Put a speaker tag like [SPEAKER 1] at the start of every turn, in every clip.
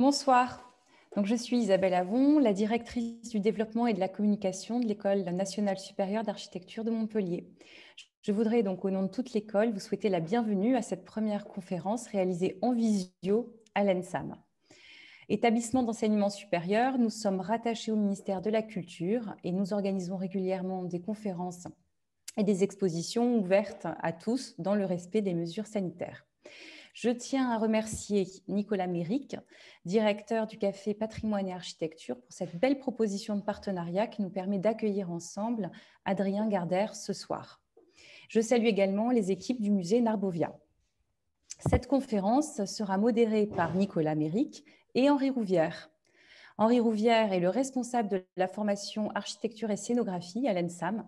[SPEAKER 1] Bonsoir. Donc, je suis Isabelle Avon, la directrice du développement et de la communication de l'École nationale supérieure d'architecture de Montpellier. Je voudrais donc, au nom de toute l'école, vous souhaiter la bienvenue à cette première conférence réalisée en visio à l'ENSAM. Établissement d'enseignement supérieur, nous sommes rattachés au ministère de la Culture et nous organisons régulièrement des conférences et des expositions ouvertes à tous dans le respect des mesures sanitaires. Je tiens à remercier Nicolas Méric, directeur du Café Patrimoine et Architecture, pour cette belle proposition de partenariat qui nous permet d'accueillir ensemble Adrien Gardère ce soir. Je salue également les équipes du musée Narbovia. Cette conférence sera modérée par Nicolas Méric et Henri Rouvière. Henri Rouvière est le responsable de la formation architecture et scénographie à l'ENSAM.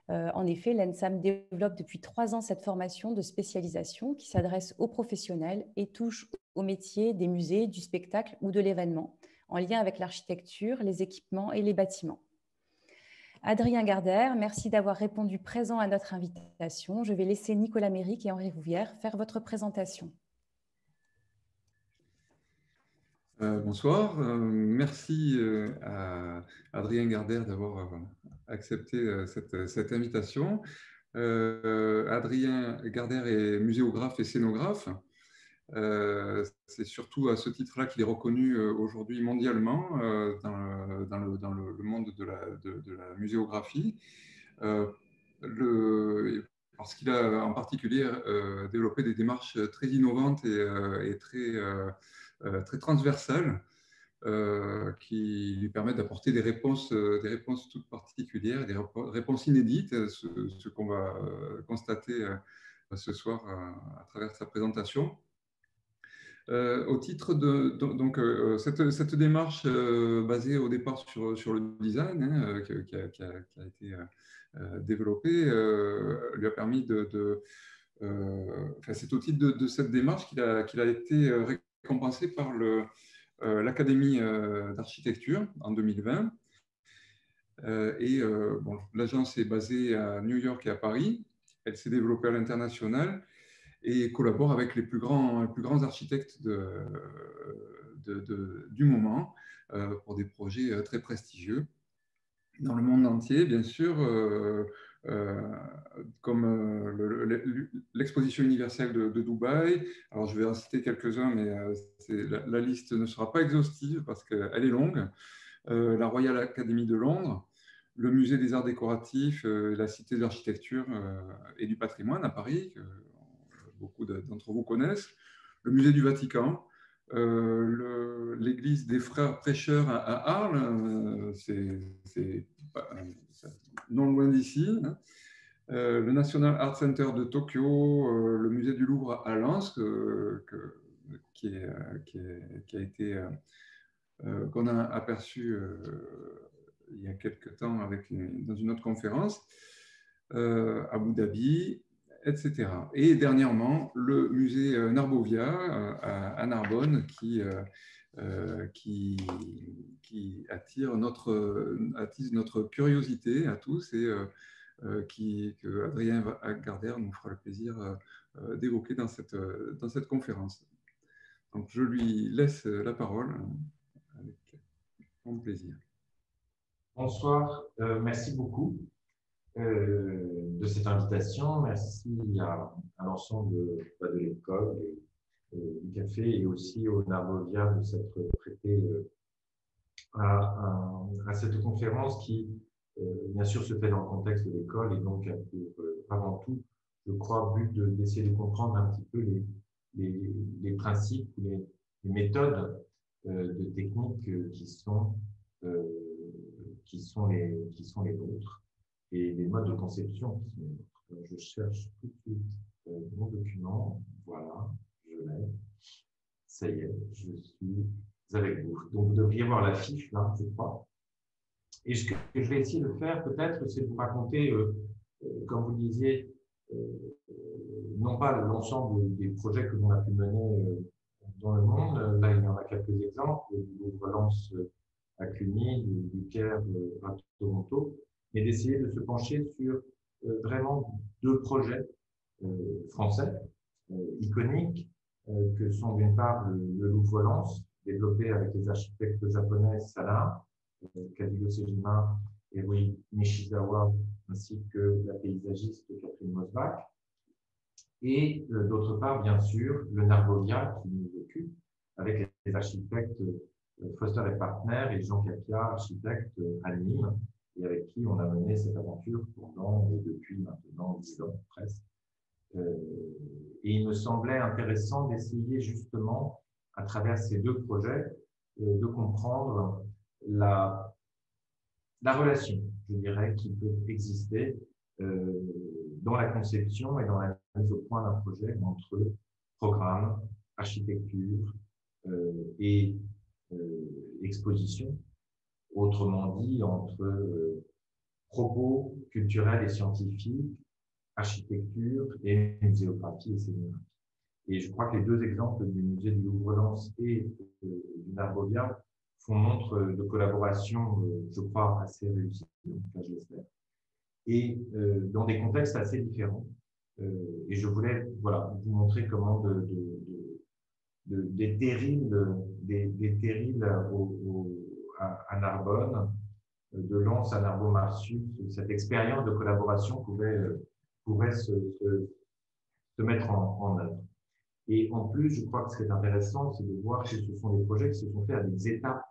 [SPEAKER 1] En effet, l'ENSAM développe depuis 3 ans cette formation de spécialisation qui s'adresse aux professionnels et touche aux métiers des musées, du spectacle ou de l'événement, en lien avec l'architecture, les équipements et les bâtiments. Adrien Gardère, merci d'avoir répondu présent à notre invitation. Je vais laisser Nicolas Méric et Henri Rouvière faire votre présentation.
[SPEAKER 2] Bonsoir, merci à Adrien Gardère d'avoir accepté cette invitation. Adrien Gardère est muséographe et scénographe. C'est surtout à ce titre-là qu'il est reconnu aujourd'hui mondialement dans le monde de la muséographie. Parce qu'il a en particulier développé des démarches très innovantes et très transversales qui lui permettent d'apporter des réponses toutes particulières, des réponses inédites, ce qu'on va constater ce soir à travers sa présentation. Au titre de cette démarche basée au départ sur le design qui a été développée lui a permis c'est au titre de cette démarche qu'il a été récompensé par l'Académie d'architecture en 2020. L'agence est basée à New York et à Paris. Elle s'est développée à l'international et collabore avec les plus grands architectes du moment pour des projets très prestigieux dans le monde entier, bien sûr, comme l'exposition universelle de Dubaï. Alors, je vais en citer quelques-uns, mais la liste ne sera pas exhaustive parce qu'elle est longue. La Royal Academy de Londres, le Musée des Arts Décoratifs, la Cité de l'Architecture et du Patrimoine à Paris, que beaucoup d'entre vous connaissent, le Musée du Vatican, l'église des Frères Prêcheurs à Arles, c'est non loin d'ici, hein. Le National Art Center de Tokyo, le musée du Louvre à Lens, qui a été qu'on a aperçu il y a quelques temps dans une autre conférence, Abu Dhabi, etc. Et dernièrement, le musée Narbovia à Narbonne qui attise notre curiosité à tous et que Adrien Gardère nous fera le plaisir d'évoquer dans cette conférence. Donc, je lui laisse la parole avec grand plaisir.
[SPEAKER 3] Bonsoir, merci beaucoup de cette invitation. Merci à l'ensemble de l'école, du café et aussi au Narbovia de s'être prêté à cette conférence qui, bien sûr, se fait dans le contexte de l'école et donc avant tout, je crois, but d'essayer de comprendre un petit peu les principes, les méthodes de techniques qui sont les nôtres et les modes de conception qui sont les nôtres. Je cherche tout de suite mon document. Voilà, je l'ai. Ça y est, je suis avec vous. Donc, vous devriez voir la fiche là, je crois. Et ce que je vais essayer de faire, peut-être, c'est de vous raconter, comme vous le disiez, non pas l'ensemble des projets que l'on a pu mener dans le monde. Là, il y en a quelques exemples, du Louvre-Lens à Cluny, du Caire à Toronto, et d'essayer de se pencher sur vraiment 2 projets français iconiques que sont d'une part le Louvre-Lens développé avec les architectes japonais Sana, Kazuyo Sejima et Rui Nishizawa, ainsi que la paysagiste Catherine Mosbach. Et d'autre part, bien sûr, le Nargovia qui nous occupe avec les architectes Foster et Partner et Jean Capia, architecte à Nîmes, et avec qui on a mené cette aventure pendant et depuis maintenant 10 ans presque. Et il me semblait intéressant d'essayer justement, à travers ces deux projets, de comprendre la relation, je dirais, qui peut exister dans la conception et dans la mise au point d'un projet entre programme, architecture et exposition, autrement dit entre propos culturels et scientifiques, architecture et muséographie et scénographie. Et je crois que les deux exemples du musée du Louvre-Lens et du Nargovia font montre de collaboration, je crois, assez réussie, en tout cas je l'espère, et dans des contextes assez différents. Et je voulais vous montrer comment des terrils à Narbonne, de Lens à Narbonne-Marsus, cette expérience de collaboration pouvait se mettre en œuvre. Et en plus, je crois que ce qui est intéressant, c'est de voir que ce sont des projets qui se sont faits à des étapes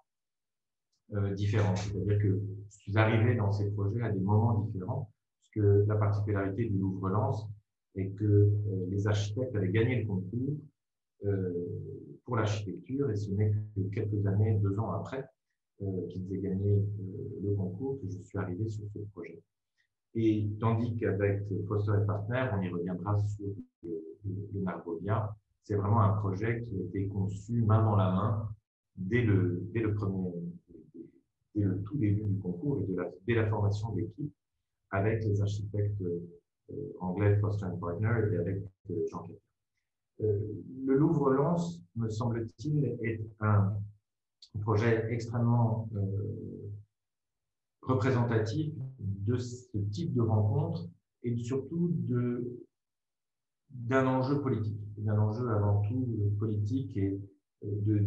[SPEAKER 3] différentes. C'est-à-dire que je suis arrivé dans ces projets à des moments différents, parce que la particularité du Louvre-Lens est que les architectes avaient gagné le concours pour l'architecture, et ce n'est que quelques années, 2 ans après, qu'ils aient gagné le concours que je suis arrivé sur ce projet. Et tandis qu'avec Foster et Partner, on y reviendra sur le Nargovia, c'est vraiment un projet qui a été conçu main dans la main dès le tout début du concours et dès la formation de l'équipe avec les architectes anglais Foster et Partner et avec Jean Capia. Le Louvre-Lens, me semble-t-il, est un projet extrêmement représentatif de ce type de rencontre et surtout d'un enjeu politique, d'un enjeu avant tout politique et de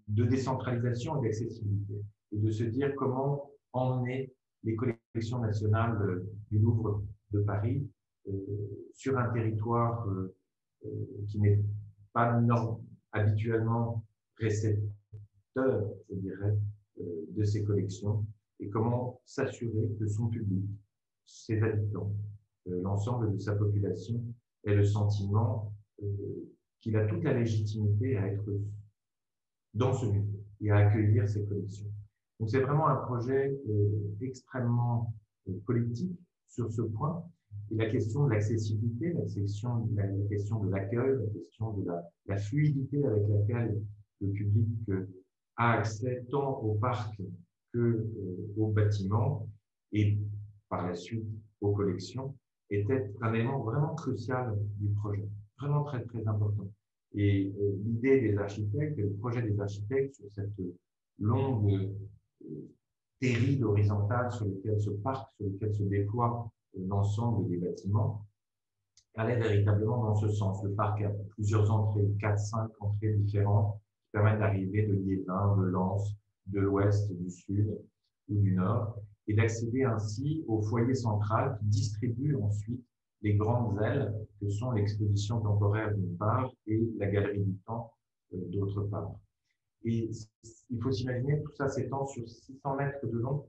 [SPEAKER 3] décentralisation et d'accessibilité, et de se dire comment emmener les collections nationales du Louvre de Paris sur un territoire qui n'est pas habituellement récepteur, je dirais, de ces collections, et comment s'assurer que son public, ses habitants, l'ensemble de sa population ait le sentiment qu'il a toute la légitimité à être dans ce lieu et à accueillir ces collections. Donc c'est vraiment un projet extrêmement politique sur ce point. Et la question de l'accessibilité, la question de l'accueil, la question de la fluidité avec laquelle le public a accès tant au parc qu'aux bâtiments et par la suite aux collections, était un élément vraiment crucial du projet, vraiment très très important. Et l'idée des architectes, le projet des architectes sur cette longue terrine horizontale sur lequel se déploie l'ensemble des bâtiments, allait véritablement dans ce sens. Le parc a plusieurs entrées, 4-5 entrées différentes qui permettent d'arriver de Liévin, de Lens, de l'ouest, du sud ou du nord, et d'accéder ainsi au foyer central qui distribue ensuite les grandes ailes que sont l'exposition temporaire d'une part et la galerie du temps d'autre part. Et il faut s'imaginer, tout ça s'étend sur 600 mètres de long.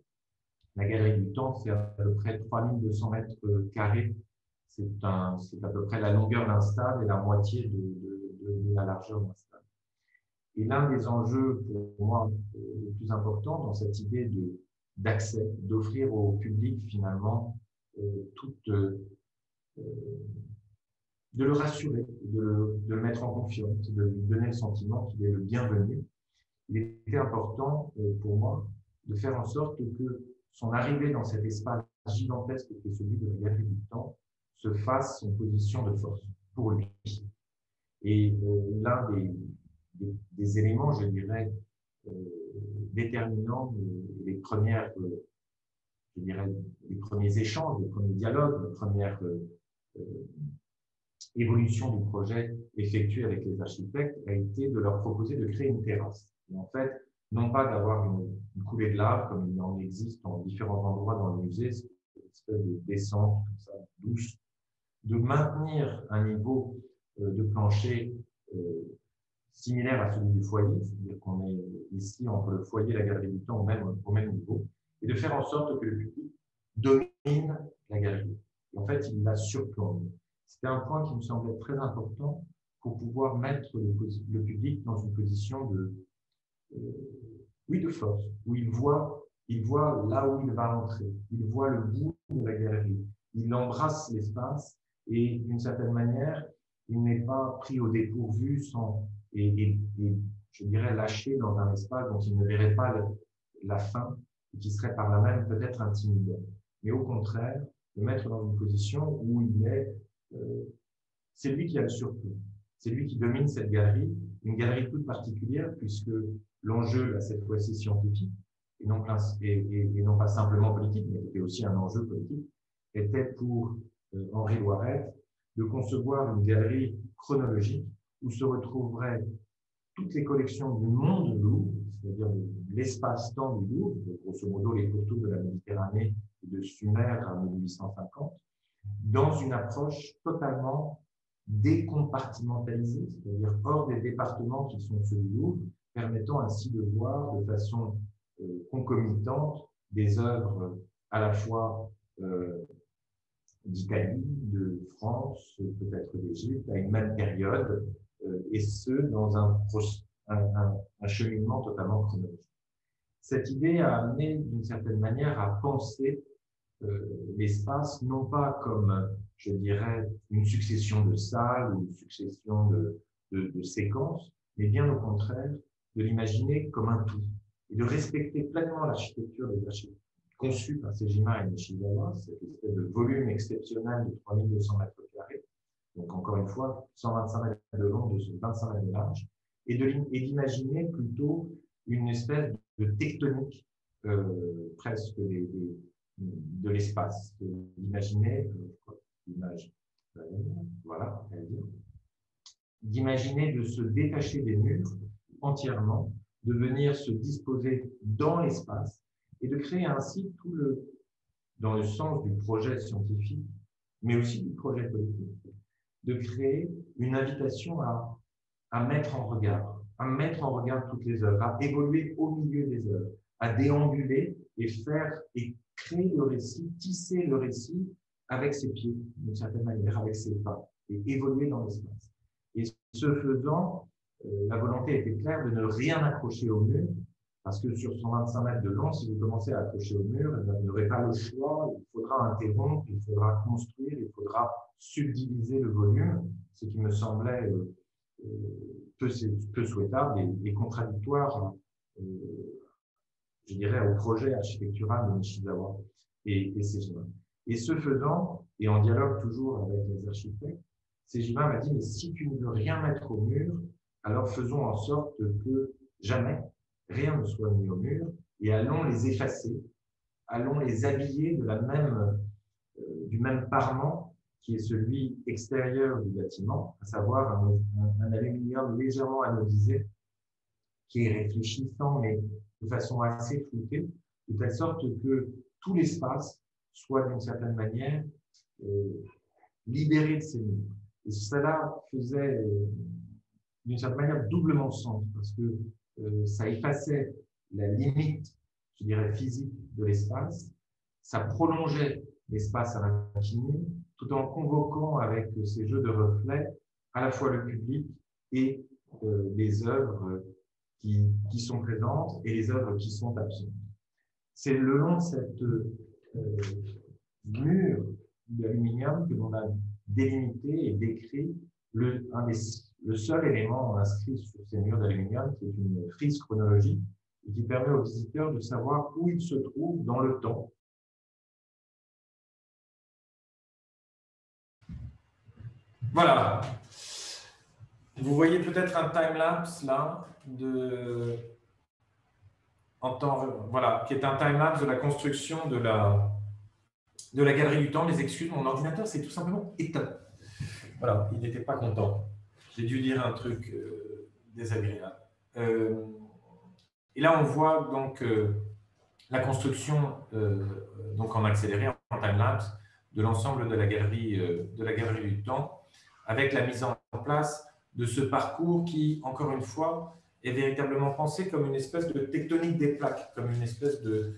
[SPEAKER 3] La galerie du temps, c'est à peu près 3200 mètres carrés. C'est à peu près la longueur d'un stade et la moitié de la largeur d'un stade. Et l'un des enjeux, pour moi, les plus importants dans cette idée d'accès, d'offrir au public, finalement, de le rassurer, de le mettre en confiance, de lui donner le sentiment qu'il est le bienvenu. Il était important pour moi de faire en sorte que son arrivée dans cet espace gigantesque qui est celui de la galerie du temps se fasse en position de force pour lui. Et l'un des éléments, je dirais, déterminants, les premiers échanges, les premiers dialogues, les premières évolution du projet effectué avec les architectes a été de leur proposer de créer une terrasse. Et en fait, non pas d'avoir une coulée de lave comme il en existe en différents endroits dans le musée, c'est une espèce de descente comme ça, douce, de maintenir un niveau de plancher similaire à celui du foyer, c'est-à-dire qu'on est ici entre le foyer et la galerie du temps au même niveau, et de faire en sorte que le public domine la galerie. Et en fait, il la surplombe. C'était un point qui me semblait très important pour pouvoir mettre le public dans une position de force, où il voit là où il va entrer, il voit le bout de la galerie, il embrasse l'espace et d'une certaine manière, il n'est pas pris au dépourvu et je dirais lâché dans un espace dont il ne verrait pas la fin et qui serait par là même peut-être intimidant. Mais au contraire, le mettre dans une position où c'est lui qui a le surplomb, c'est lui qui domine cette galerie, une galerie toute particulière puisque l'enjeu, là, cette fois-ci scientifique, et non pas simplement politique, mais qui était aussi un enjeu politique, était pour Henri Loiret de concevoir une galerie chronologique où se retrouveraient toutes les collections du monde du Louvre, c'est-à-dire l'espace-temps du Louvre, grosso modo les pourtours de la Méditerranée et de Sumer à 1850, dans une approche totalement décompartimentalisée, c'est-à-dire hors des départements qui sont ceux du Louvre, permettant ainsi de voir de façon concomitante des œuvres à la fois d'Italie, de France, peut-être d'Égypte, à une même période, et ce, dans un cheminement totalement chronologique. Cette idée a amené, d'une certaine manière, à penser l'espace, non pas comme, je dirais, une succession de salles ou une succession de séquences, mais bien au contraire, de l'imaginer comme un tout, et de respecter pleinement l'architecture des architectes conçue par Sejima et Nishizawa, cette espèce de volume exceptionnel de 3200 mètres carrés, donc encore une fois, 125 mètres de long, 25 mètres de large, et d'imaginer plutôt une espèce de tectonique presque de l'espace, d'imaginer, l'image, voilà, d'imaginer de se détacher des murs entièrement, de venir se disposer dans l'espace et de créer ainsi dans le sens du projet scientifique, mais aussi du projet politique, de créer une invitation à mettre en regard toutes les œuvres, à évoluer au milieu des œuvres, à déambuler et créer le récit, tisser le récit avec ses pieds, d'une certaine manière, avec ses pas, et évoluer dans l'espace. Et ce faisant, la volonté était claire de ne rien accrocher au mur, parce que sur 125 mètres de long, si vous commencez à accrocher au mur, vous n'aurez pas le choix, il faudra interrompre, il faudra construire, il faudra subdiviser le volume, ce qui me semblait peu souhaitable et contradictoire, je dirais, au projet architectural de Nishizawa et Sejima. Et ce faisant, et en dialogue toujours avec les architectes, Sejima m'a dit, mais si tu ne veux rien mettre au mur, alors faisons en sorte que jamais rien ne soit mis au mur et allons les effacer, allons les habiller du même parement qui est celui extérieur du bâtiment, à savoir un aluminium légèrement anodisé qui est réfléchissant mais de façon assez floutée, de telle sorte que tout l'espace soit d'une certaine manière libéré de ces murs. Et cela faisait d'une certaine manière doublement sens, parce que ça effaçait la limite, je dirais, physique de l'espace, ça prolongeait l'espace à l'infini, tout en convoquant avec ces jeux de reflets à la fois le public et les œuvres qui sont présentes et les œuvres qui sont absentes. C'est le long de cette mur d'aluminium que l'on a délimité et décrit le seul élément inscrit sur ces murs d'aluminium, qui est une frise chronologique et qui permet aux visiteurs de savoir où ils se trouvent dans le temps. Voilà. Vous voyez peut-être un time-lapse là, qui est un time-lapse de la construction de la Galerie du Temps. Les excuses, mon ordinateur s'est tout simplement éteint. Voilà, il n'était pas content. J'ai dû dire un truc désagréable. Et là, on voit donc la construction donc en accéléré, en time-lapse, de l'ensemble de la galerie du temps, avec la mise en place de ce parcours qui, encore une fois, est véritablement pensé comme une espèce de tectonique des plaques, comme une espèce de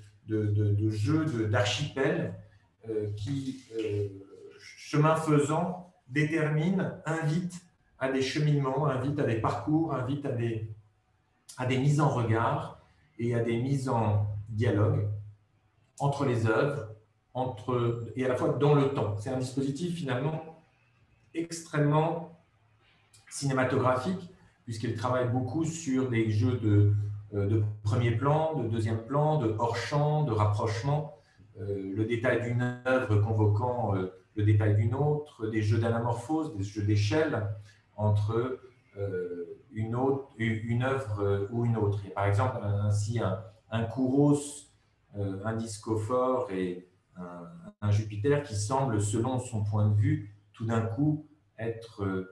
[SPEAKER 3] jeu d'archipel qui, chemin faisant, détermine, invite à des cheminements, invite à des parcours, invite à des mises en regard et à des mises en dialogue entre les œuvres, et à la fois dans le temps. C'est un dispositif finalement extrêmement cinématographique, puisqu'il travaille beaucoup sur des jeux de premier plan, de deuxième plan, de hors-champ, de rapprochement, le détail d'une œuvre convoquant le détail d'une autre, des jeux d'anamorphose, des jeux d'échelle entre une œuvre ou une autre. Il y a par exemple ainsi un Kouros, un Discophore et un Jupiter qui semble, selon son point de vue, tout d'un coup être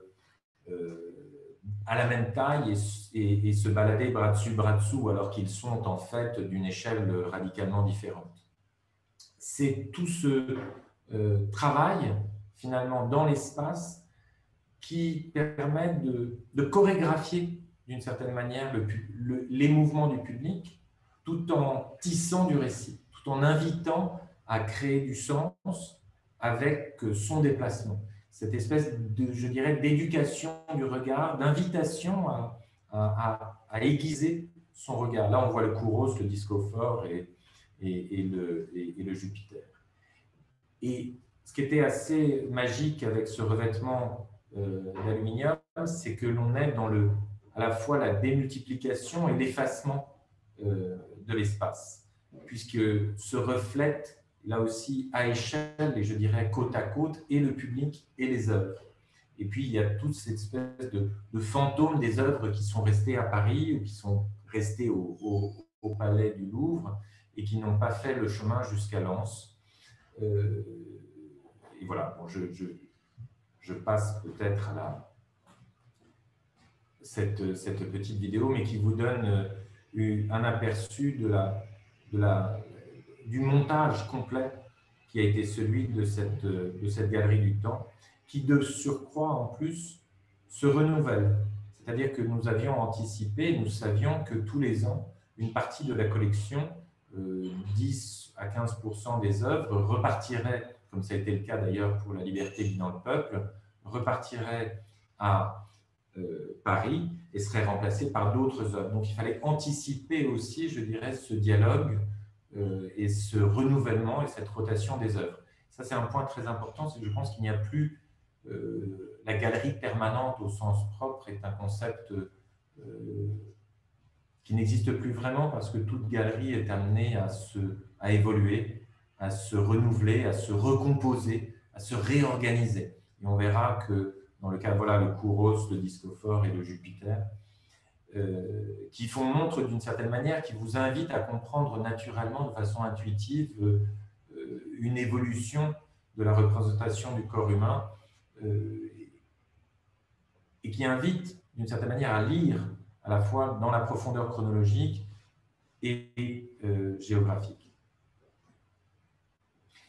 [SPEAKER 3] à la même taille et se balader bras dessous, alors qu'ils sont en fait d'une échelle radicalement différente. C'est tout ce travail, finalement, dans l'espace qui permet de chorégraphier, d'une certaine manière, les mouvements du public, tout en tissant du récit, tout en invitant à créer du sens avec son déplacement. Cette espèce de, je dirais, d'éducation du regard, d'invitation à aiguiser son regard. Là, on voit le Kouros, le Discophore et le Jupiter. Et ce qui était assez magique avec ce revêtement d'aluminium, c'est que l'on est dans à la fois la démultiplication et l'effacement de l'espace, puisque se reflètent là aussi à échelle, et je dirais côte à côte, et le public et les œuvres. Et puis il y a toute cette espèce de fantôme des œuvres qui sont restées à Paris ou qui sont restées au Palais du Louvre et qui n'ont pas fait le chemin jusqu'à Lens. Et voilà, bon, je passe peut-être à cette petite vidéo, mais qui vous donne un aperçu du montage complet qui a été celui de cette galerie du temps, qui de surcroît en plus se renouvelle. C'est-à-dire que nous avions anticipé, nous savions que tous les ans, une partie de la collection, 10 à 15% des œuvres, repartirait, comme ça a été le cas d'ailleurs pour La liberté vit dans le peuple, repartirait à Paris et serait remplacée par d'autres œuvres. Donc il fallait anticiper aussi, je dirais, ce dialogue et ce renouvellement et cette rotation des œuvres. Ça, c'est un point très important, c'est que je pense qu'il n'y a plus la galerie permanente au sens propre est un concept qui n'existe plus vraiment parce que toute galerie est amenée à évoluer, à se renouveler, à se recomposer, à se réorganiser. Et on verra que dans le cas, voilà, le Kouros, le Discophore et le Jupiter, qui font montre d'une certaine manière, qui vous invitent à comprendre naturellement, de façon intuitive, une évolution de la représentation du corps humain et qui invite d'une certaine manière à lire à la fois dans la profondeur chronologique et géographique.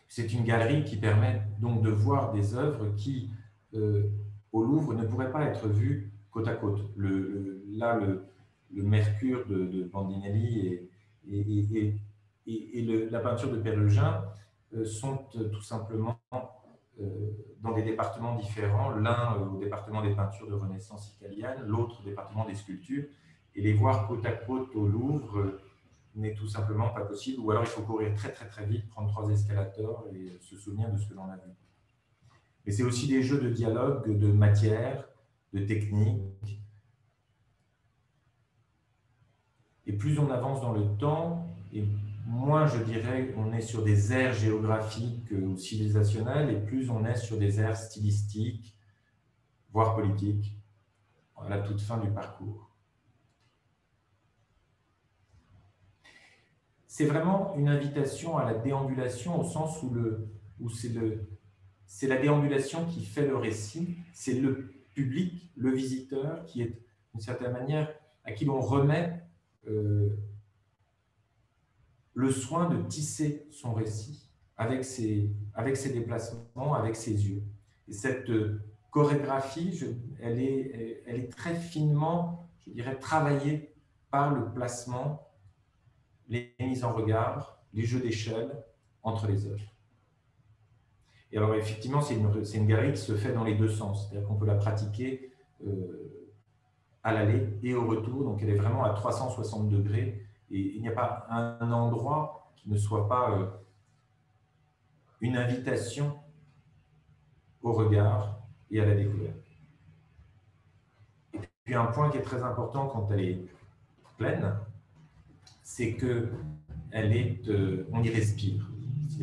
[SPEAKER 3] C'est une galerie qui permet donc de voir des œuvres qui, au Louvre, ne pourraient pas être vues côte à côte. Là, le Mercure de Bandinelli et la peinture de Pérugin sont tout simplement dans des départements différents, l'un au département des peintures de Renaissance italienne, l'autre au département des sculptures, et les voir côte à côte au Louvre n'est tout simplement pas possible, ou alors il faut courir très très très vite, prendre 3 escalators et se souvenir de ce que l'on a vu. Mais c'est aussi des jeux de dialogue, de matière, de technique. Et plus on avance dans le temps, et moins, je dirais, on est sur des aires géographiques ou civilisationnelles, et plus on est sur des aires stylistiques, voire politiques, à la toute fin du parcours. C'est vraiment une invitation à la déambulation au sens où c'est la déambulation qui fait le récit, c'est le public, le visiteur, qui est d'une certaine manière à qui l'on remet le soin de tisser son récit avec ses déplacements, avec ses yeux. Et cette chorégraphie, elle est très finement, je dirais, travaillée par le placement, les mises en regard, les jeux d'échelle entre les œuvres. Et alors, effectivement, c'est une galerie qui se fait dans les deux sens. C'est-à-dire qu'on peut la pratiquer à l'aller et au retour. Donc, elle est vraiment à 360 degrés. Et il n'y a pas un endroit qui ne soit pas une invitation au regard et à la découverte. Et puis, un point qui est très important quand elle est pleine, c'est qu'on y respire.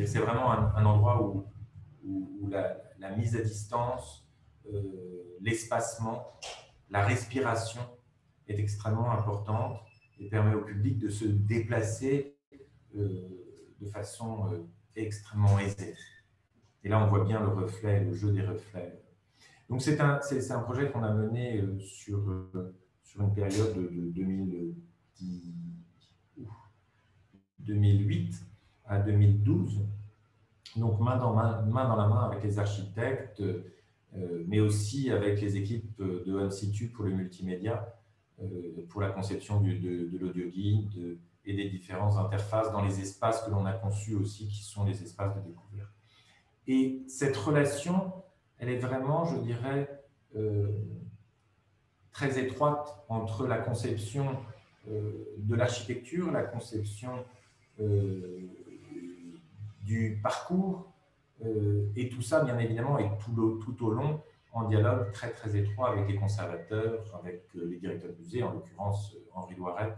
[SPEAKER 3] C'est vraiment un endroit où la mise à distance, l'espacement, la respiration est extrêmement importante et permet au public de se déplacer de façon extrêmement aisée. Et là, on voit bien le reflet, le jeu des reflets. Donc, c'est un projet qu'on a mené sur une période de 2008 à 2012. Donc, main dans la main avec les architectes, mais aussi avec les équipes de Home Situ pour le multimédia, pour la conception de l'audio guide et des différentes interfaces dans les espaces que l'on a conçus aussi, qui sont les espaces de découverte. Et cette relation, elle est vraiment, je dirais, très étroite entre la conception de l'architecture, la conception du parcours, et tout ça, bien évidemment, est tout au long en dialogue très, très étroit avec les conservateurs, avec les directeurs de musée, en l'occurrence Henri Loiret.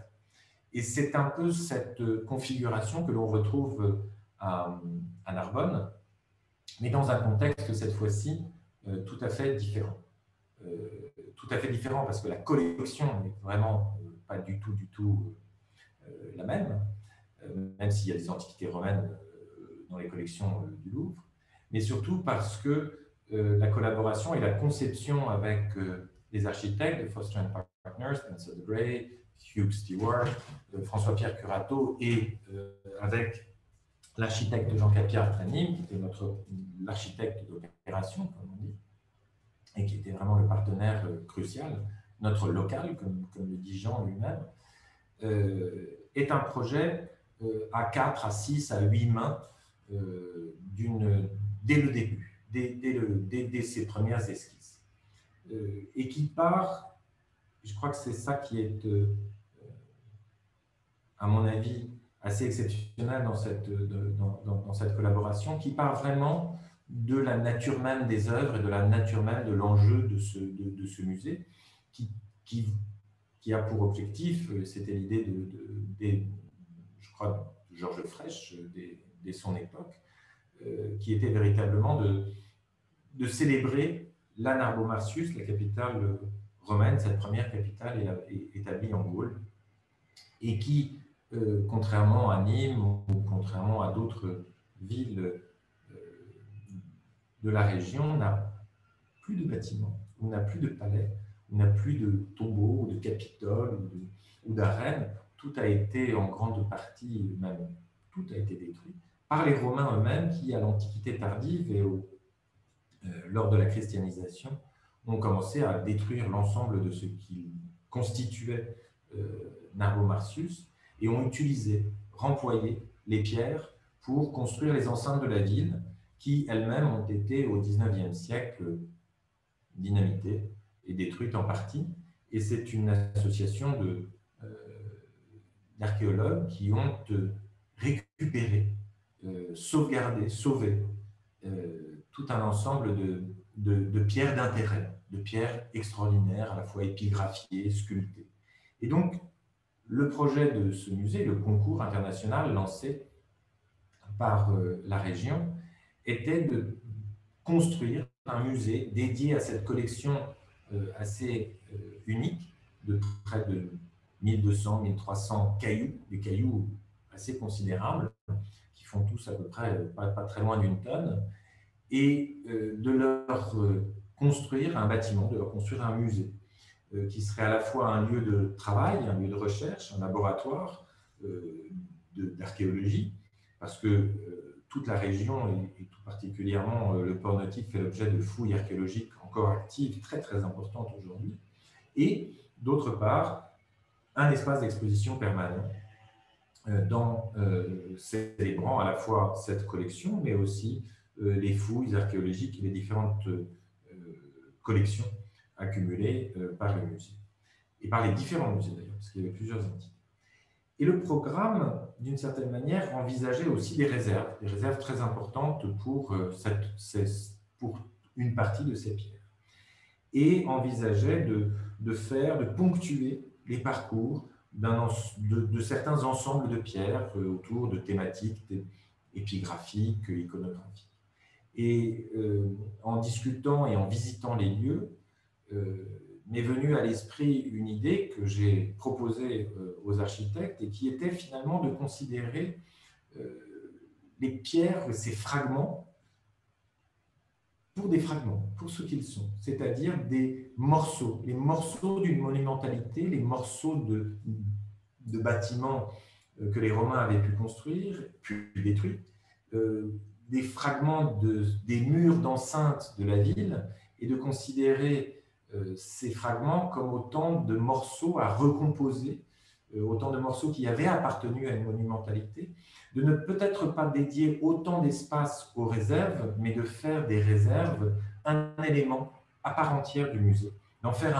[SPEAKER 3] Et c'est un peu cette configuration que l'on retrouve à Narbonne, mais dans un contexte, cette fois-ci, tout à fait différent. Tout à fait différent parce que la collection n'est vraiment pas du tout la même, même s'il y a des antiquités romaines dans les collections du Louvre, mais surtout parce que la collaboration et la conception avec les architectes de Foster & Partners, Spencer de Grey, Hugh Stewart, François-Pierre Curato et avec l'architecte Jean Capiard-Tranim, qui était l'architecte d'opération, comme on dit, et qui était vraiment le partenaire crucial, notre local, comme le dit Jean lui-même, est un projet à 4, à 6, à 8 mains dès le début, dès ses premières esquisses. Et qui part, je crois que c'est ça qui est, à mon avis, assez exceptionnel dans cette collaboration, qui part vraiment de la nature même des œuvres et de la nature même de l'enjeu de ce musée, qui a pour objectif, c'était l'idée je crois, de Georges Frêche, dès son époque, qui était véritablement de célébrer la Narbo-Martius, la capitale romaine, cette première capitale établie en Gaule, et qui, contrairement à Nîmes ou contrairement à d'autres villes de la région, n'a plus de bâtiments, ou n'a plus de palais, ou n'a plus de tombeaux, ou de capitoles, ou d'arènes. Tout a été en grande partie, même tout a été détruit par les Romains eux-mêmes qui, à l'Antiquité tardive et lors de la christianisation, ont commencé à détruire l'ensemble de ce qui constituait Narbo-Martius et ont utilisé, remployé les pierres pour construire les enceintes de la ville qui elles-mêmes ont été au XIXe siècle dynamitées et détruites en partie. Et c'est une association d'archéologues qui ont récupéré, sauvegardé, sauvé tout un ensemble de pierres d'intérêt, de pierres extraordinaires, à la fois épigraphiées, sculptées. Et donc, le projet de ce musée, le concours international lancé par la région, était de construire un musée dédié à cette collection assez unique de près de 1200, 1300 cailloux, des cailloux assez considérables, qui font tous à peu près pas très loin d'une tonne, et de leur construire un bâtiment, de leur construire un musée qui serait à la fois un lieu de travail, un lieu de recherche, un laboratoire d'archéologie, parce que toute la région, et tout particulièrement le port nautique, fait l'objet de fouilles archéologiques encore actives, très très importantes aujourd'hui, et d'autre part, un espace d'exposition permanent célébrant à la fois cette collection, mais aussi les fouilles archéologiques et les différentes collections accumulées par le musée, et par les différents musées d'ailleurs, parce qu'il y avait plusieurs entités. Et le programme, d'une certaine manière, envisageait aussi des réserves très importantes pour une partie de ces pierres, et envisageait de ponctuer les parcours de certains ensembles de pierres autour de thématiques épigraphiques, iconographiques. Et en discutant et en visitant les lieux, m'est venue à l'esprit une idée que j'ai proposée aux architectes et qui était finalement de considérer les pierres, ces fragments, pour des fragments, pour ce qu'ils sont, c'est-à-dire des morceaux, les morceaux d'une monumentalité, les morceaux de bâtiments que les Romains avaient pu construire, puis détruits, des fragments des murs d'enceinte de la ville, et de considérer ces fragments comme autant de morceaux à recomposer, autant de morceaux qui avaient appartenu à une monumentalité, de ne peut-être pas dédier autant d'espace aux réserves, mais de faire des réserves un élément à part entière du musée, d'en faire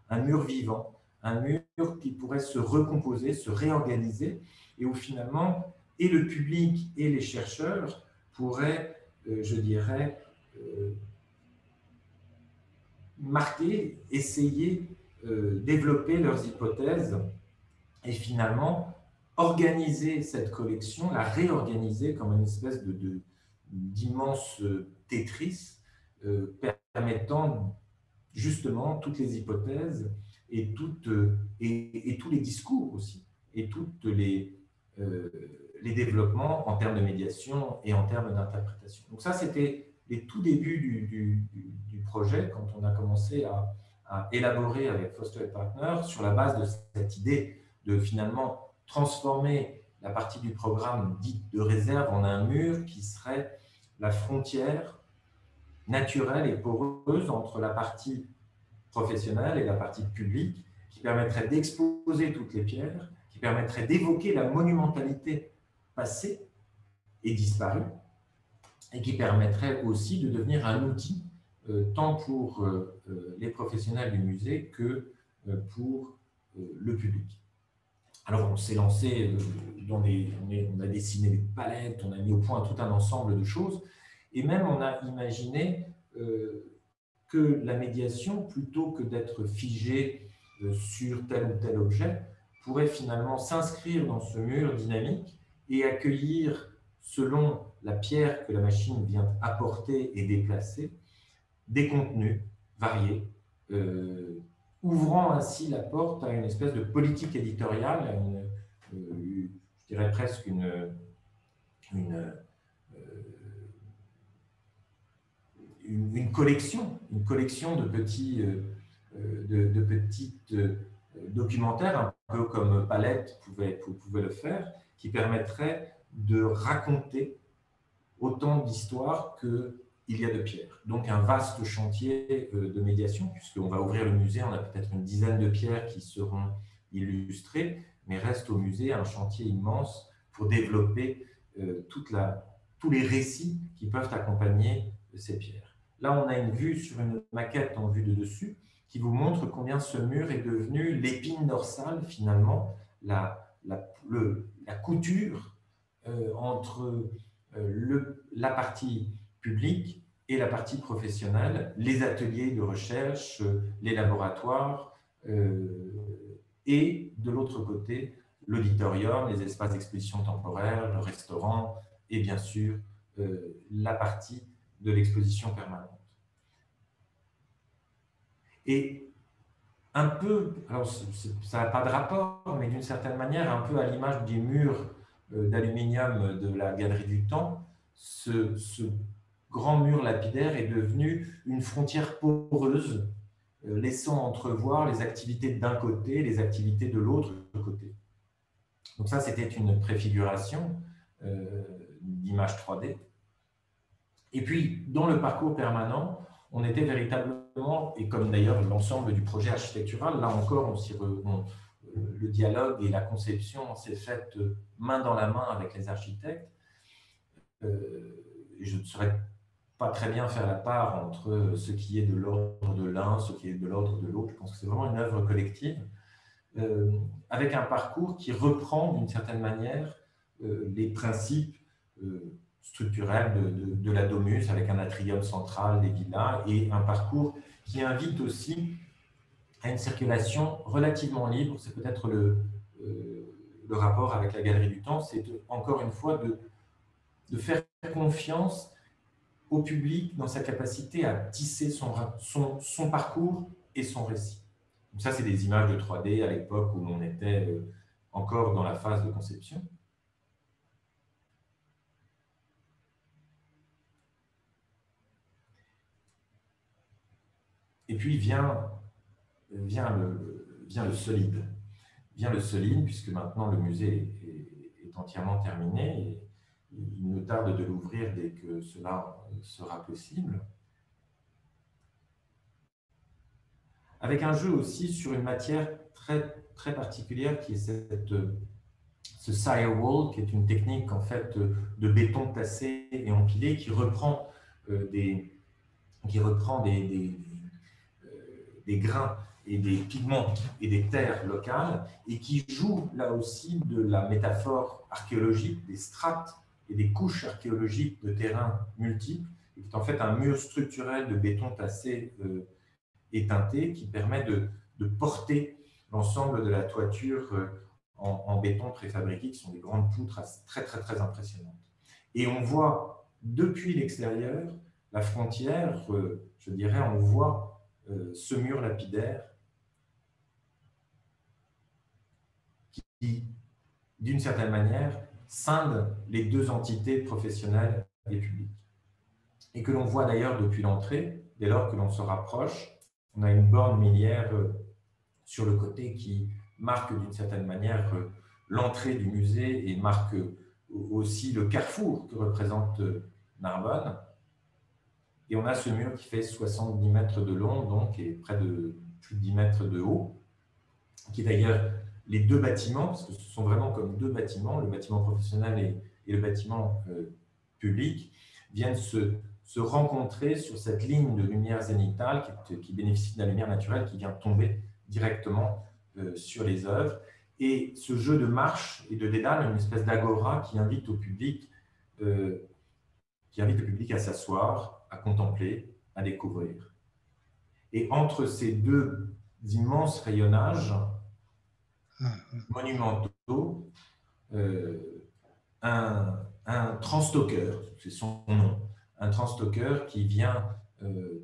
[SPEAKER 3] un mur vivant, un mur qui pourrait se recomposer, se réorganiser, et où finalement, et le public et les chercheurs pourraient, je dirais, marquer, essayer, développer leurs hypothèses, et finalement organiser cette collection, la réorganiser comme une espèce d'immense Tetris permettant justement toutes les hypothèses et tous les discours aussi, et toutes les développements en termes de médiation et en termes d'interprétation. Donc ça, c'était les tout débuts du projet, quand on a commencé à élaborer avec Foster & Partners sur la base de cette idée de finalement transformer la partie du programme dite de réserve en un mur qui serait la frontière naturelle et poreuse entre la partie professionnelle et la partie publique, qui permettrait d'exposer toutes les pierres, qui permettrait d'évoquer la monumentalité passée et disparue, et qui permettrait aussi de devenir un outil tant pour les professionnels du musée que pour le public. Alors, on s'est lancé on a dessiné des palettes, on a mis au point tout un ensemble de choses, et même on a imaginé que la médiation, plutôt que d'être figée sur tel ou tel objet, pourrait finalement s'inscrire dans ce mur dynamique et accueillir, selon la pierre que la machine vient apporter et déplacer, des contenus variés, ouvrant ainsi la porte à une espèce de politique éditoriale, à je dirais presque une collection de petits documentaires, un peu comme Palette pouvait le faire, qui permettrait de raconter autant d'histoires qu'il y a de pierres. Donc un vaste chantier de médiation, puisqu'on va ouvrir le musée, on a peut-être une dizaine de pierres qui seront illustrées, mais reste au musée un chantier immense pour développer tous les récits qui peuvent accompagner ces pierres. Là, on a une vue sur une maquette en vue de dessus qui vous montre combien ce mur est devenu l'épine dorsale, finalement, la couture entre la partie publique et la partie professionnelle, les ateliers de recherche, les laboratoires, et de l'autre côté, l'auditorium, les espaces d'exposition temporaire, le restaurant et bien sûr la partie de l'exposition permanente. Et un peu, alors ça n'a pas de rapport, mais d'une certaine manière, un peu à l'image des murs d'aluminium de la Galerie du Temps, ce grand mur lapidaire est devenu une frontière poreuse, laissant entrevoir les activités d'un côté et les activités de l'autre côté. Donc ça, c'était une préfiguration d'image 3D. Et puis, dans le parcours permanent, on était véritablement, et comme d'ailleurs l'ensemble du projet architectural, là encore, le dialogue et la conception s'est faite main dans la main avec les architectes. Je ne saurais pas très bien faire la part entre ce qui est de l'ordre de l'un, ce qui est de l'ordre de l'autre. Je pense que c'est vraiment une œuvre collective, avec un parcours qui reprend d'une certaine manière les principes structurels de la Domus, avec un atrium central, des villas, et un parcours qui invite aussi à une circulation relativement libre. C'est peut-être le rapport avec la Galerie du Temps, c'est encore une fois de faire confiance au public dans sa capacité à tisser son parcours et son récit. Donc ça, c'est des images de 3D à l'époque où l'on était encore dans la phase de conception. Et puis vient le solide. Vient le solide, puisque maintenant le musée est entièrement terminé et il me tarde de l'ouvrir dès que cela sera possible. Avec un jeu aussi sur une matière très, très particulière qui est ce Cirewall, qui est une technique en fait de béton tassé et empilé qui reprend des grains et des pigments et des terres locales et qui joue là aussi de la métaphore archéologique, des strates et des couches archéologiques de terrains multiples, et qui est en fait un mur structurel de béton tassé et teinté qui permet de porter l'ensemble de la toiture en béton préfabriqué, qui sont des grandes poutres très, très, très impressionnantes. Et on voit depuis l'extérieur la frontière, je dirais, on voit ce mur lapidaire qui, d'une certaine manière, scinde les deux entités professionnelles et publiques. Et que l'on voit d'ailleurs depuis l'entrée, dès lors que l'on se rapproche, on a une borne milliaire sur le côté qui marque d'une certaine manière l'entrée du musée et marque aussi le carrefour que représente Narbonne. Et on a ce mur qui fait 70 mètres de long, donc, et près de plus de 10 mètres de haut, qui est d'ailleurs les deux bâtiments, parce que ce sont vraiment comme deux bâtiments, le bâtiment professionnel et le bâtiment public, viennent se rencontrer sur cette ligne de lumière zénitale qui bénéficie de la lumière naturelle qui vient tomber directement sur les œuvres. Et ce jeu de marche et de dédale, une espèce d'agora qui invite le public à s'asseoir, à contempler, à découvrir. Et entre ces deux immenses rayonnages monumentaux, un transstocker, c'est son nom, un transstocker qui vient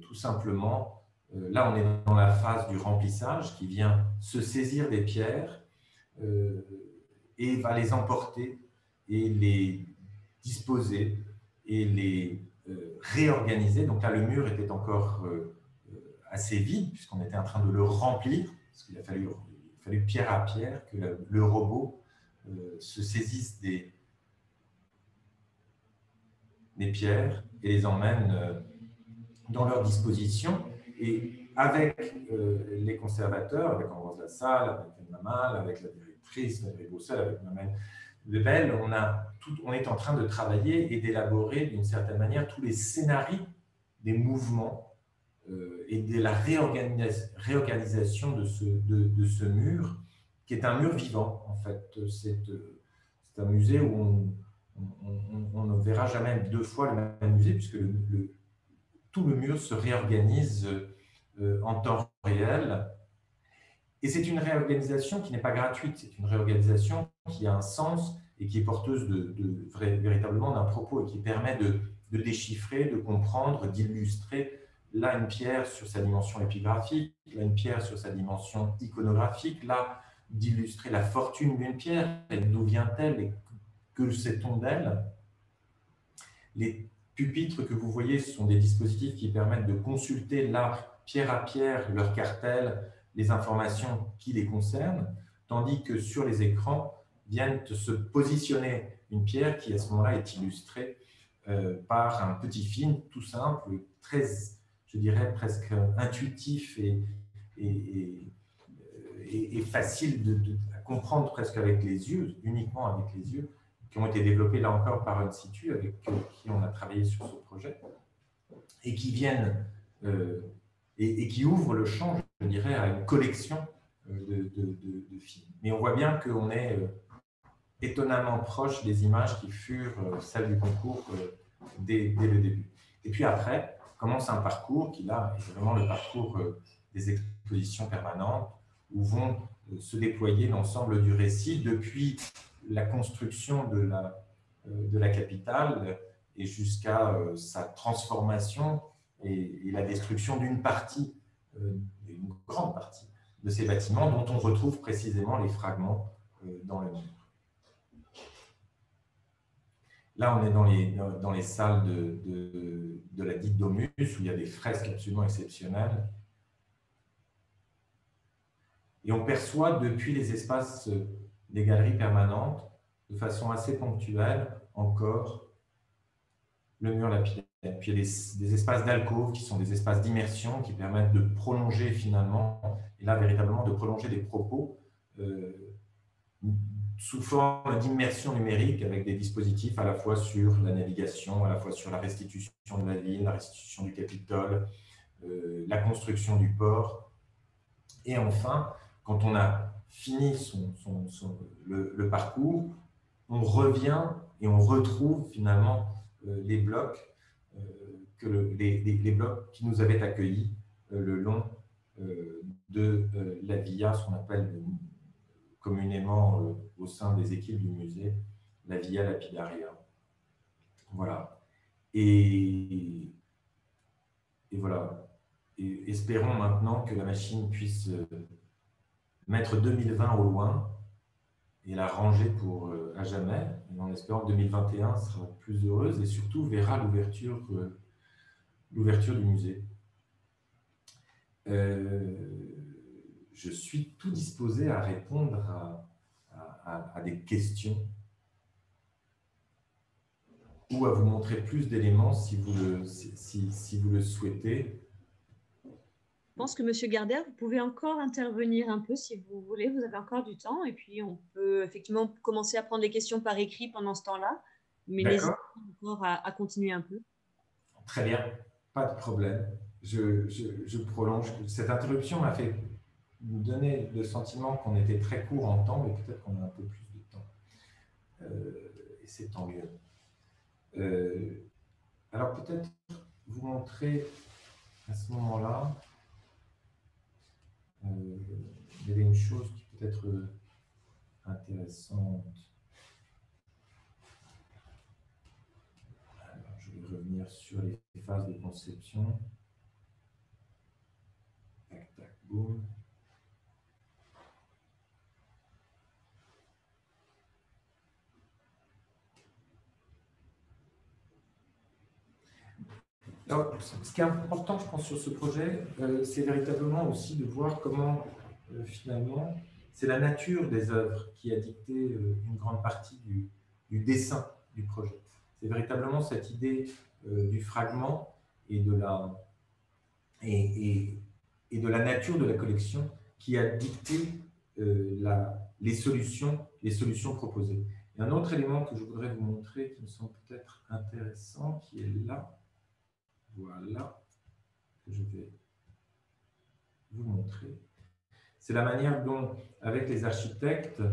[SPEAKER 3] tout simplement, là on est dans la phase du remplissage, qui vient se saisir des pierres et va les emporter et les disposer et les réorganiser. Donc là, le mur était encore assez vide, puisqu'on était en train de le remplir, parce qu'il a fallu pierre à pierre que le robot se saisisse des pierres et les emmène dans leur disposition. Et avec les conservateurs, avec Ambroise Lassalle, avec Emma Mal, avec la directrice, Valérie Broussel, avec Mamelle Lebel, on est en train de travailler et d'élaborer d'une certaine manière tous les scénarios des mouvements et de la réorganisation de ce mur, qui est un mur vivant, en fait. C'est un musée où on ne verra jamais deux fois le même musée, puisque tout le mur se réorganise en temps réel. Et c'est une réorganisation qui n'est pas gratuite, c'est une réorganisation qui a un sens et qui est porteuse véritablement d'un propos et qui permet de déchiffrer, de comprendre, d'illustrer là une pierre sur sa dimension épigraphique, là une pierre sur sa dimension iconographique, là d'illustrer la fortune d'une pierre, et d'où vient-elle et que sait-on d'elle. pupitres que vous voyez, ce sont des dispositifs qui permettent de consulter l'art pierre à pierre, leur cartel, les informations qui les concernent, tandis que sur les écrans viennent se positionner une pierre qui, à ce moment-là, est illustrée par un petit film tout simple, très, je dirais, presque intuitif et facile à comprendre presque avec les yeux, uniquement avec les yeux, qui ont été développés là encore par In-Situ, avec qui on a travaillé sur ce projet, et qui viennent et qui ouvrent le champ, je dirais, à une collection de films. Mais on voit bien qu'on est étonnamment proche des images qui furent celles du concours dès le début. Et puis après, commence un parcours qui, là, est vraiment le parcours des expositions permanentes, où vont se déployer l'ensemble du récit depuis la construction de la capitale et jusqu'à sa transformation et la destruction d'une partie, une grande partie de ces bâtiments dont on retrouve précisément les fragments dans le mur. Là, on est dans les salles de la dite Domus, où il y a des fresques absolument exceptionnelles. Et on perçoit depuis les espaces des galeries permanentes, de façon assez ponctuelle, encore, le mur lapidaire. Puis il y a des espaces d'alcôve qui sont des espaces d'immersion qui permettent de prolonger finalement, et là véritablement de prolonger des propos sous forme d'immersion numérique avec des dispositifs à la fois sur la navigation, à la fois sur la restitution de la ville, la restitution du Capitole, la construction du port. Et enfin, quand on a fini le parcours, on revient et on retrouve finalement les blocs, les blocs qui nous avaient accueillis le long de la via, ce qu'on appelle communément au sein des équipes du musée, la Via Lapidaria. Voilà. Et voilà. Et espérons maintenant que la machine puisse mettre 2020 au loin et la ranger pour à jamais, et en espérant que 2021 sera plus heureuse et surtout verra l'ouverture du musée. Je suis tout disposé à répondre à des questions ou à vous montrer plus d'éléments si vous le souhaitez.
[SPEAKER 4] Je pense que M. Gardère, vous pouvez encore intervenir un peu si vous voulez, vous avez encore du temps, et puis on peut effectivement commencer à prendre les questions par écrit pendant ce temps-là, mais n'hésitez pas encore à continuer un peu.
[SPEAKER 3] Très bien, pas de problème. Je prolonge. Cette interruption m'a fait nous donner le sentiment qu'on était très court en temps, mais peut-être qu'on a un peu plus de temps. Et c'est tant mieux. Alors peut-être vous montrer à ce moment-là, il y avait une chose qui peut être intéressante. Alors, je vais revenir sur les phases de conception. Tac, tac, boum. Alors, ce qui est important, je pense, sur ce projet, c'est véritablement aussi de voir comment, finalement, c'est la nature des œuvres qui a dicté une grande partie du dessin du projet. C'est véritablement cette idée du fragment et de la nature de la collection qui a dicté les solutions proposées. Il y a un autre élément que je voudrais vous montrer qui me semble peut-être intéressant, qui est là. Voilà, que je vais vous montrer. C'est la manière dont, avec les architectes,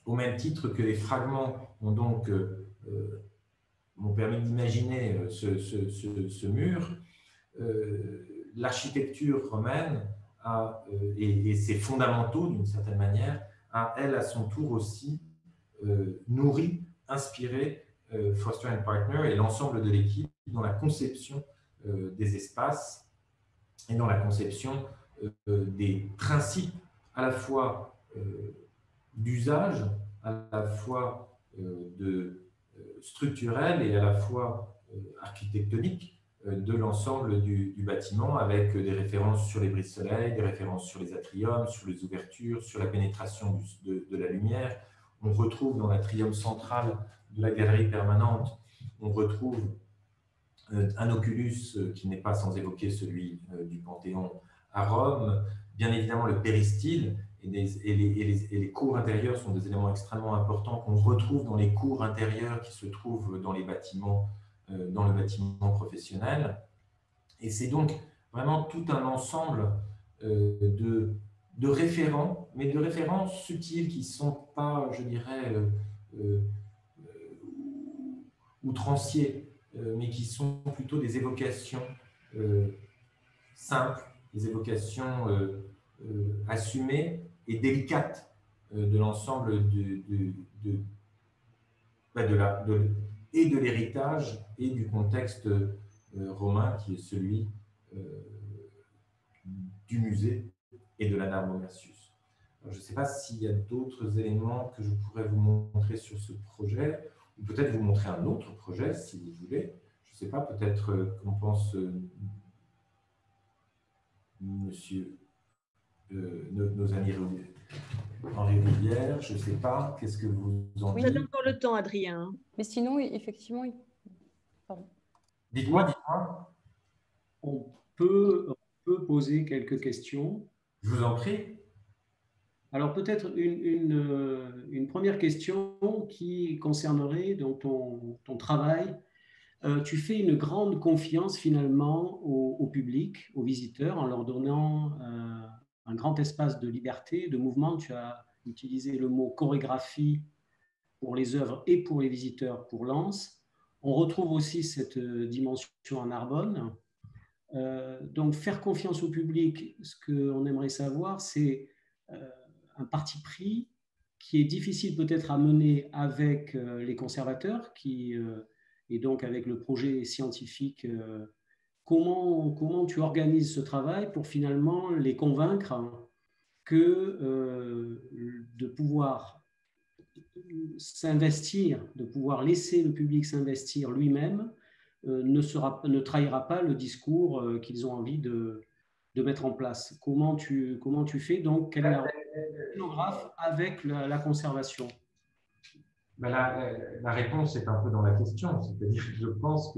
[SPEAKER 3] au même titre que les fragments m'ont permis d'imaginer ce mur, l'architecture romaine et ses fondamentaux, d'une certaine manière, a, elle, à son tour aussi, nourri, inspiré Foster & Partners et l'ensemble de l'équipe dans la conception des espaces et dans la conception des principes à la fois d'usage, à la fois de structurelle et à la fois architectonique de l'ensemble du bâtiment, avec des références sur les brise-soleil, des références sur les atriums, sur les ouvertures, sur la pénétration de la lumière. On retrouve dans l'atrium central de la galerie permanente, on retrouve un oculus qui n'est pas sans évoquer celui du Panthéon à Rome. Bien évidemment, le péristyle et les cours intérieurs sont des éléments extrêmement importants qu'on retrouve dans les cours intérieurs qui se trouvent dans les bâtiments, dans le bâtiment professionnel. Et c'est donc vraiment tout un ensemble de référents, mais de références subtiles qui ne sont pas, je dirais, outranciers, mais qui sont plutôt des évocations simples, des évocations assumées et délicates de l'ensemble et de l'héritage et du contexte romain qui est celui du musée et de la Narbo Mercius. Je ne sais pas s'il y a d'autres éléments que je pourrais vous montrer sur ce projet, ou peut-être vous montrer un autre projet si vous voulez. Je ne sais pas, peut-être qu'on pense monsieur, nos amis Henri Rivière, je ne sais pas, qu'est-ce que vous en dites?
[SPEAKER 4] Vous avez encore le temps, Adrien.
[SPEAKER 1] Mais sinon, effectivement, pardon.
[SPEAKER 3] Dites-moi.
[SPEAKER 5] On peut poser quelques questions.
[SPEAKER 3] Je vous en prie.
[SPEAKER 5] Alors peut-être une première question qui concernerait donc ton travail. Tu fais une grande confiance finalement au public, aux visiteurs, en leur donnant un grand espace de liberté, de mouvement. Tu as utilisé le mot chorégraphie pour les œuvres et pour les visiteurs pour Lens. On retrouve aussi cette dimension en Narbonne. Donc faire confiance au public, ce qu'on aimerait savoir, c'est un parti pris qui est difficile peut-être à mener avec les conservateurs et donc avec le projet scientifique. Comment tu organises ce travail pour finalement les convaincre que de pouvoir s'investir, de pouvoir laisser le public s'investir lui-même ne trahira pas le discours qu'ils ont envie de mettre en place. Comment tu fais donc? Quelle est la scénographe avec la conservation?
[SPEAKER 3] Ben la réponse est un peu dans la question, c'est-à-dire que je pense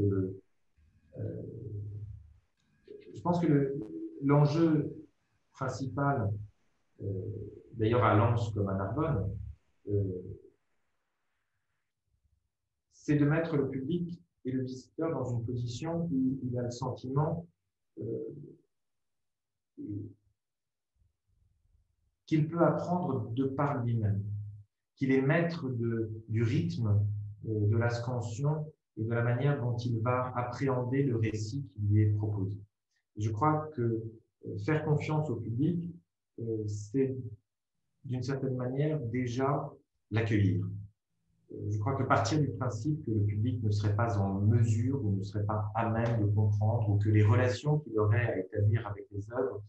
[SPEAKER 3] que l'enjeu principal, d'ailleurs à Lens comme à Narbonne, c'est de mettre le public et le visiteur dans une position où il a le sentiment qu'il peut apprendre de par lui-même, qu'il est maître du rythme, de la scansion et de la manière dont il va appréhender le récit qui lui est proposé. Et je crois que faire confiance au public, c'est d'une certaine manière déjà l'accueillir. Je crois que partir du principe que le public ne serait pas en mesure ou ne serait pas à même de comprendre ou que les relations qu'il aurait à établir avec les œuvres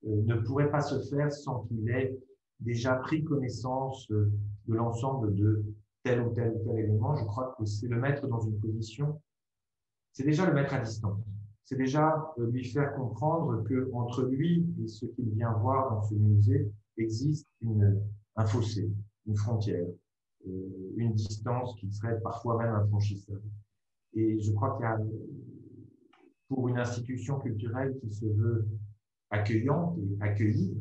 [SPEAKER 3] ne pourraient pas se faire sans qu'il ait déjà pris connaissance de l'ensemble de tel ou tel élément, je crois que c'est le mettre dans une position, c'est déjà le mettre à distance. C'est déjà lui faire comprendre qu'entre lui et ce qu'il vient voir dans ce musée existe un fossé, une frontière, une distance qui serait parfois même infranchissable. Et je crois qu'il y a, pour une institution culturelle qui se veut accueillante et accueillir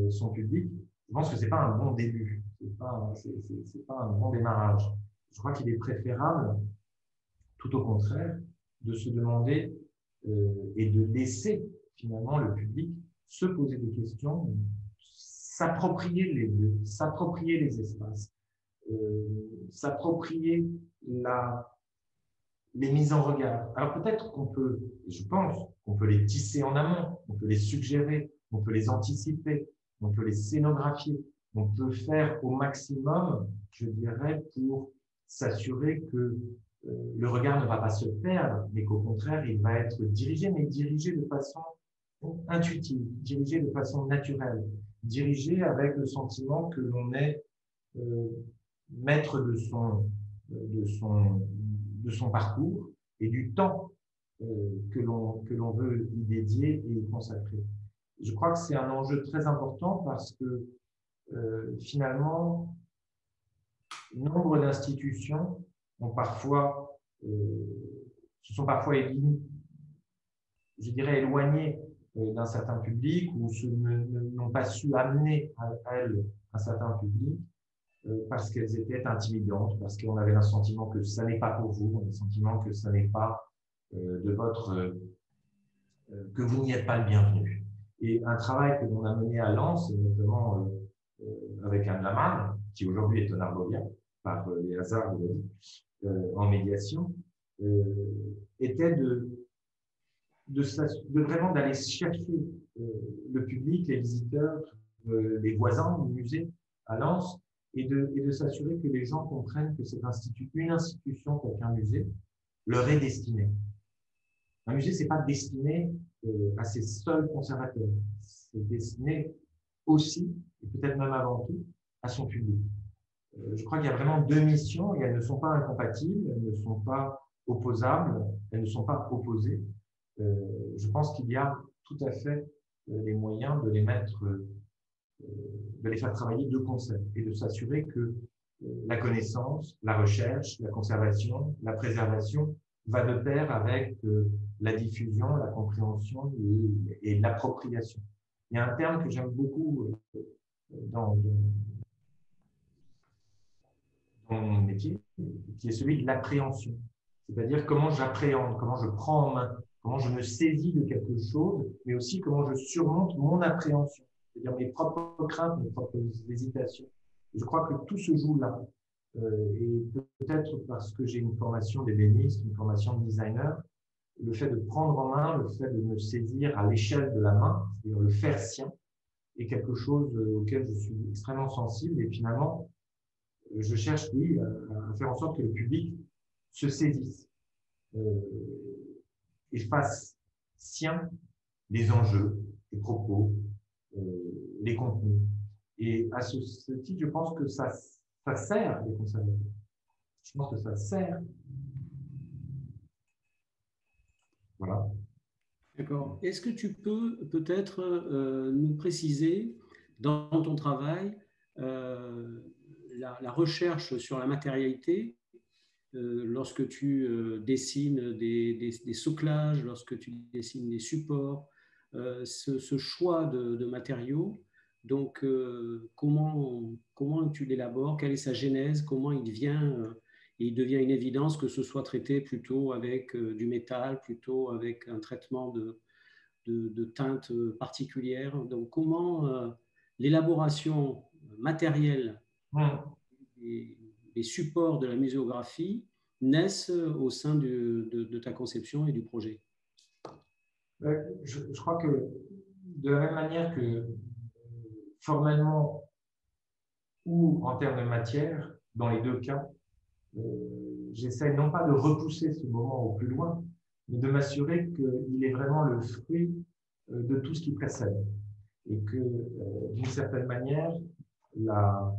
[SPEAKER 3] son public, je pense que ce n'est pas un bon début, ce n'est pas un bon démarrage. Je crois qu'il est préférable, tout au contraire, de se demander et de laisser finalement le public se poser des questions, s'approprier les lieux, s'approprier les espaces, s'approprier les mises en regard. Alors peut-être qu'on peut, je pense, qu'on peut les tisser en amont, on peut les suggérer, on peut les anticiper, on peut les scénographier, on peut faire au maximum, je dirais, pour s'assurer que le regard ne va pas se perdre, mais qu'au contraire, il va être dirigé, mais dirigé de façon intuitive, dirigé de façon naturelle, dirigé avec le sentiment que l'on est maître de son de son parcours et du temps que l'on veut y dédier et y consacrer. Je crois que c'est un enjeu très important parce que finalement, nombre d'institutions ont parfois, se sont parfois, je dirais, éloignées d'un certain public ou n'ont pas su amener à elles un certain public parce qu'elles étaient intimidantes, parce qu'on avait le sentiment que ça n'est pas pour vous, on a le sentiment que ça n'est pas que vous n'y êtes pas le bienvenu. Et un travail que l'on a mené à Lens, notamment avec Anne Lamanne, qui aujourd'hui est un Arbovien, par les hasards de la vie, en médiation, était de vraiment d'aller chercher le public, les visiteurs, les voisins du musée à Lens, et de s'assurer que les gens comprennent que c'est une institution qu'un musée leur est destinée. Un musée, ce n'est pas destiné à ses seuls conservateurs, c'est destiné aussi, et peut-être même avant tout, à son public. Je crois qu'il y a vraiment deux missions et elles ne sont pas incompatibles, elles ne sont pas opposables, elles ne sont pas opposées. Je pense qu'il y a tout à fait les moyens de les mettre, de les faire travailler de concert et de s'assurer que la connaissance, la recherche, la conservation, la préservation va de pair avec la diffusion, la compréhension et l'appropriation. Il y a un terme que j'aime beaucoup dans mon métier, qui est celui de l'appréhension. C'est-à-dire comment j'appréhende, comment je prends en main, comment je me saisis de quelque chose, mais aussi comment je surmonte mon appréhension, c'est-à-dire mes propres craintes, mes propres hésitations. Je crois que tout se joue là. Et peut-être parce que j'ai une formation d'ébéniste, une formation de designer, le fait de prendre en main, le fait de me saisir à l'échelle de la main, c'est-à-dire le faire sien, est quelque chose auquel je suis extrêmement sensible. Et finalement, je cherche, oui, à faire en sorte que le public se saisisse et fasse sien les enjeux, les propos, les contenus. Et à ce titre, je pense que ça sert les conservateurs. Je pense que ça sert. Voilà.
[SPEAKER 5] D'accord. Est-ce que tu peux peut-être nous préciser dans ton travail la recherche sur la matérialité lorsque tu dessines des souclages, lorsque tu dessines des supports, ce choix de matériaux, donc comment tu l'élabores, quelle est sa genèse, comment il devient une évidence que ce soit traité plutôt avec du métal, plutôt avec un traitement de teintes particulières. Donc comment l'élaboration matérielle des supports de la muséographie naissent au sein de ta conception et du projet?
[SPEAKER 3] Je crois que de la même manière que formellement ou en termes de matière, dans les deux cas, j'essaie non pas de repousser ce moment au plus loin, mais de m'assurer qu'il est vraiment le fruit de tout ce qui précède. Et que, d'une certaine manière, la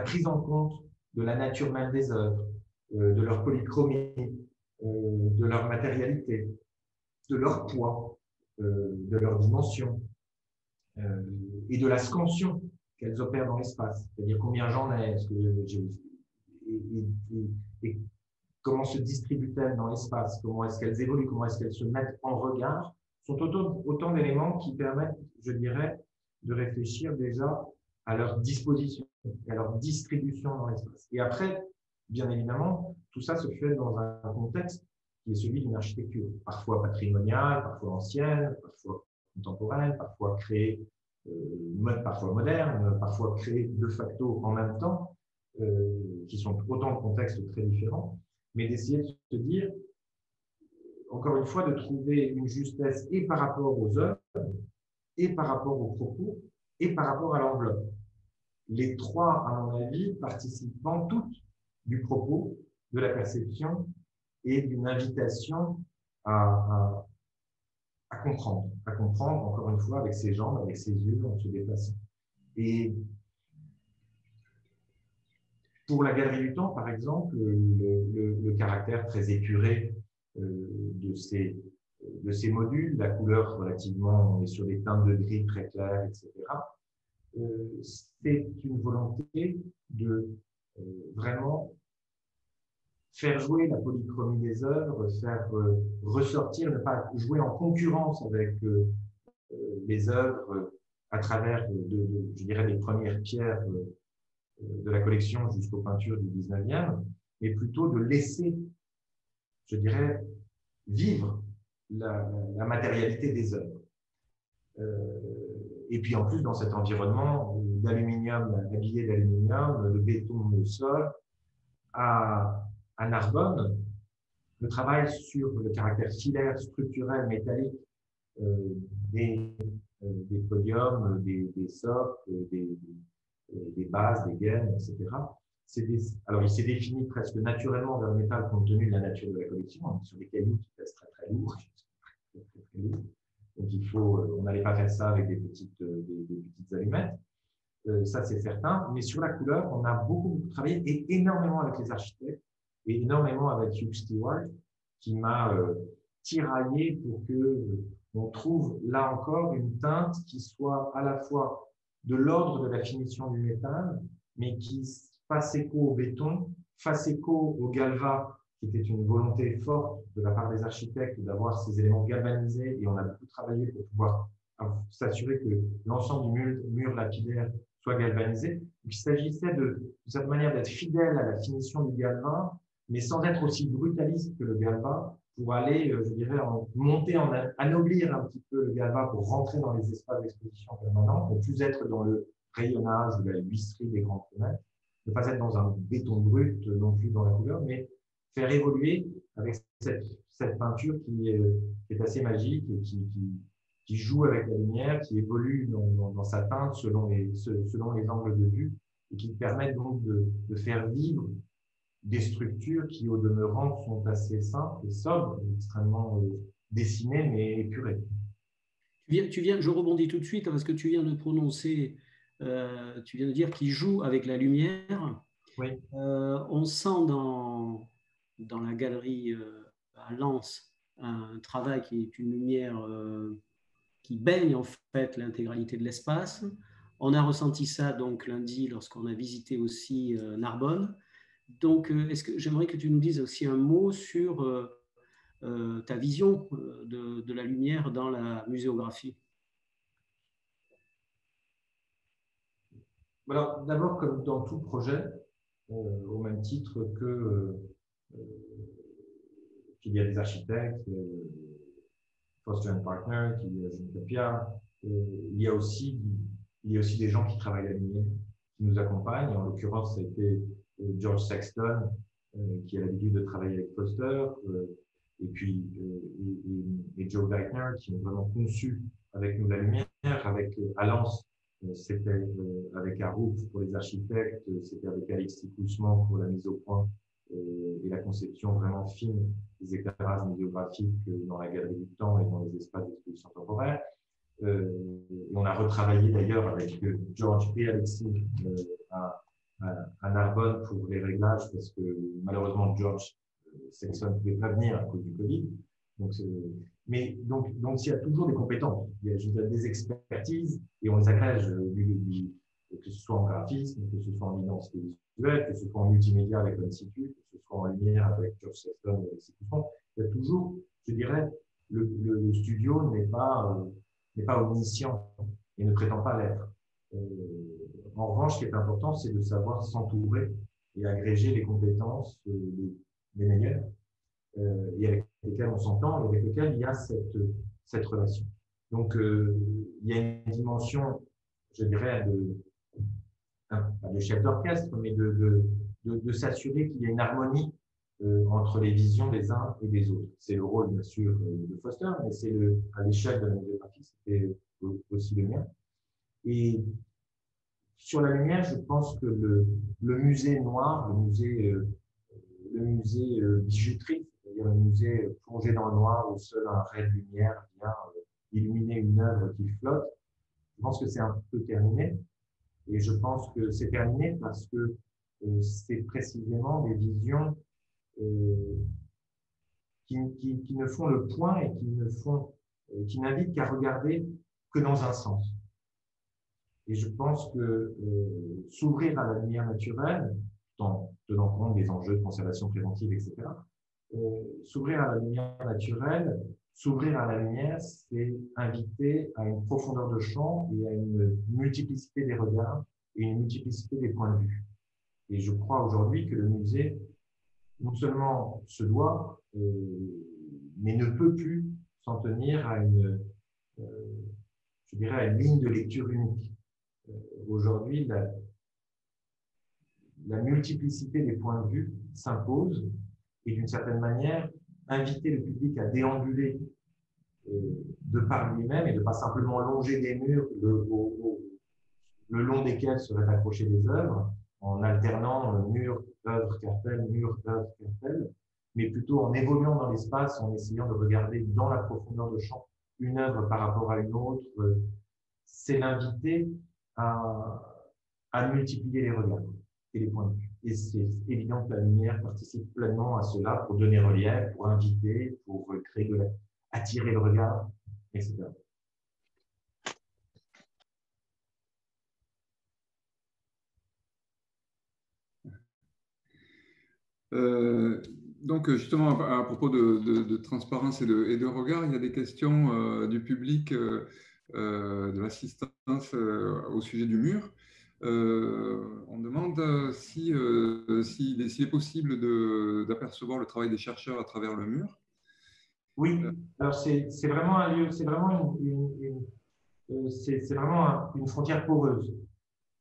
[SPEAKER 3] prise en compte de la nature même des œuvres, de leur polychromie, de leur matérialité, de leur poids, de leur dimension, et de la scansion qu'elles opèrent dans l'espace. C'est-à-dire combien j'en ai, et comment se distribuent-elles dans l'espace, comment est-ce qu'elles évoluent, comment est-ce qu'elles se mettent en regard, sont autant d'éléments qui permettent, je dirais, de réfléchir déjà à leur disposition, à leur distribution dans l'espace. Et après, bien évidemment, tout ça se fait dans un contexte qui est celui d'une architecture, parfois patrimoniale, parfois ancienne, parfois contemporaine, parfois créée, parfois moderne, parfois créée de facto en même temps, qui sont autant de contextes très différents, mais d'essayer de se dire, encore une fois, de trouver une justesse et par rapport aux œuvres, et par rapport aux propos, et par rapport à l'enveloppe. Les trois, à mon avis, participant toutes du propos, de la perception et d'une invitation à comprendre, encore une fois, avec ses jambes, avec ses yeux, en se déplaçant. Et Pour la Galerie du Temps, par exemple, le caractère très épuré de ces modules, la couleur relativement, on est sur des teintes de gris très claires, etc. C'est une volonté de vraiment faire jouer la polychromie des œuvres, faire ressortir, ne pas jouer en concurrence avec les œuvres à travers, je dirais, les premières pierres de la collection jusqu'aux peintures du 19e, mais plutôt de laisser, je dirais, vivre la matérialité des œuvres. Et puis en plus, dans cet environnement d'aluminium, habillé d'aluminium, de béton au sol, à Narbonne, le travail sur le caractère filaire, structurel, métallique des podiums, des socles, des bases, des gaines, etc. Alors, il s'est défini presque naturellement vers le métal compte tenu de la nature de la collection, sur des cailloux qui pèsent très, très lourd. Donc, on n'allait pas faire ça avec des petites allumettes. Ça, c'est certain. Mais sur la couleur, on a beaucoup travaillé, et énormément avec les architectes, et énormément avec Hugh Stewart, qui m'a tiraillé pour qu'on trouve là encore une teinte qui soit à la fois de l'ordre de la finition du métal, mais qui fasse écho au béton, fasse écho au galva, qui était une volonté forte de la part des architectes d'avoir ces éléments galvanisés, et on a beaucoup travaillé pour pouvoir s'assurer que l'ensemble du mur lapidaire soit galvanisé. Donc, il s'agissait de cette manière d'être fidèle à la finition du galva, mais sans être aussi brutaliste que le galva, pour aller, je dirais, anoblir un petit peu le galva pour rentrer dans les espaces d'exposition permanents, pour plus être dans le rayonnage ou la huisserie des grandes fenêtres, ne pas être dans un béton brut non plus dans la couleur, mais faire évoluer avec cette peinture qui est assez magique et qui joue avec la lumière, qui évolue dans sa teinte selon les angles de vue, et qui permet donc de faire vivre des structures qui, au demeurant, sont assez simples et sobres, extrêmement dessinées, mais épurées.
[SPEAKER 5] Je rebondis tout de suite parce que tu viens de prononcer, tu viens de dire qu'il joue avec la lumière.
[SPEAKER 3] Oui.
[SPEAKER 5] On sent dans la galerie à Lens un travail qui est une lumière qui baigne en fait l'intégralité de l'espace. On a ressenti ça donc lundi lorsqu'on a visité aussi Narbonne. Donc, j'aimerais que tu nous dises aussi un mot sur ta vision de la lumière dans la muséographie.
[SPEAKER 3] Alors, d'abord, comme dans tout projet, au même titre qu'il y a des architectes, Foster & Partners, qu'il y a Juncapia, il y a aussi des gens qui travaillent la lumière, qui nous accompagnent. En l'occurrence, ça a été George Sexton, qui a l'habitude de travailler avec Foster, et puis et Joe Geithner, qui ont vraiment conçu avec nous la lumière, avec Lens, c'était avec Arouf pour les architectes, c'était avec Alexis Cousman pour la mise au point et la conception vraiment fine des éclairages muséographiques dans la Galerie du Temps et dans les espaces d'exposition temporaire. On a retravaillé d'ailleurs avec George et Alexis à Narbonne pour les réglages, parce que malheureusement George Sexton ne pouvait pas venir à cause du Covid. Donc, il y a toujours des compétences, il y a des expertises, et on les agrège, que ce soit en graphisme, que ce soit en identité visuelle, que ce soit en multimédia avec l'Institut, que ce soit en lumière avec George Sexton et Alexis Cousman. Il y a toujours, je dirais, le studio n'est pas omniscient et ne prétend pas l'être. En revanche, ce qui est important, c'est de savoir s'entourer et agréger les compétences des meilleurs, et avec lesquels on s'entend et avec lesquels il y a cette relation. Donc, il y a une dimension, je dirais, pas de chef d'orchestre, mais de s'assurer qu'il y a une harmonie entre les visions des uns et des autres. C'est le rôle, bien sûr, de Foster, mais c'est à l'échelle de la muséographie, c'était aussi le mien. Et sur la lumière, je pense que le musée noir, le musée bijouterie, c'est-à-dire le musée plongé dans le noir où seul un ray de lumière vient illuminer une œuvre qui flotte, je pense que c'est un peu terminé. Et je pense que c'est terminé parce que c'est précisément des visions qui ne font le point et qui n'invitent qu'à regarder que dans un sens. Et je pense que s'ouvrir à la lumière naturelle, en tenant compte des enjeux de conservation préventive, etc., s'ouvrir à la lumière naturelle, s'ouvrir à la lumière, c'est inviter à une profondeur de champ et à une multiplicité des regards et une multiplicité des points de vue. Et je crois aujourd'hui que le musée, non seulement se doit, mais ne peut plus s'en tenir à je dirais, à une ligne de lecture unique. Aujourd'hui, la multiplicité des points de vue s'impose et d'une certaine manière, inviter le public à déambuler de par lui-même et de ne pas simplement longer des murs le long desquels seraient accrochées des œuvres, en alternant mur, œuvre, cartel, mur, œuvre, cartel, mais plutôt en évoluant dans l'espace, en essayant de regarder dans la profondeur de champ une œuvre par rapport à une autre. C'est l'inviter à multiplier les regards et les points de vue. Et c'est évident que la lumière participe pleinement à cela pour donner relief, pour inviter, pour créer attirer le regard, etc.
[SPEAKER 2] Donc justement, à propos de transparence et de regard, il y a des questions du public, de l'assistance au sujet du mur. On demande s'il est possible d'apercevoir le travail des chercheurs à travers le mur.
[SPEAKER 3] Oui, alors c'est vraiment un lieu, c'est vraiment c'est vraiment une frontière poreuse.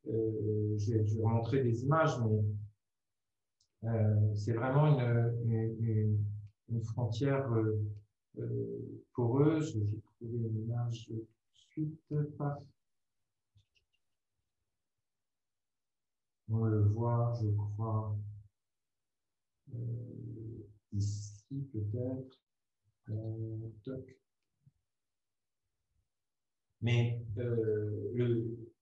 [SPEAKER 3] Je vais vous montrer des images, mais c'est vraiment une frontière poreuse. Je vais essayer de trouver une image tout de suite. On le voit, je crois, ici peut-être. Mais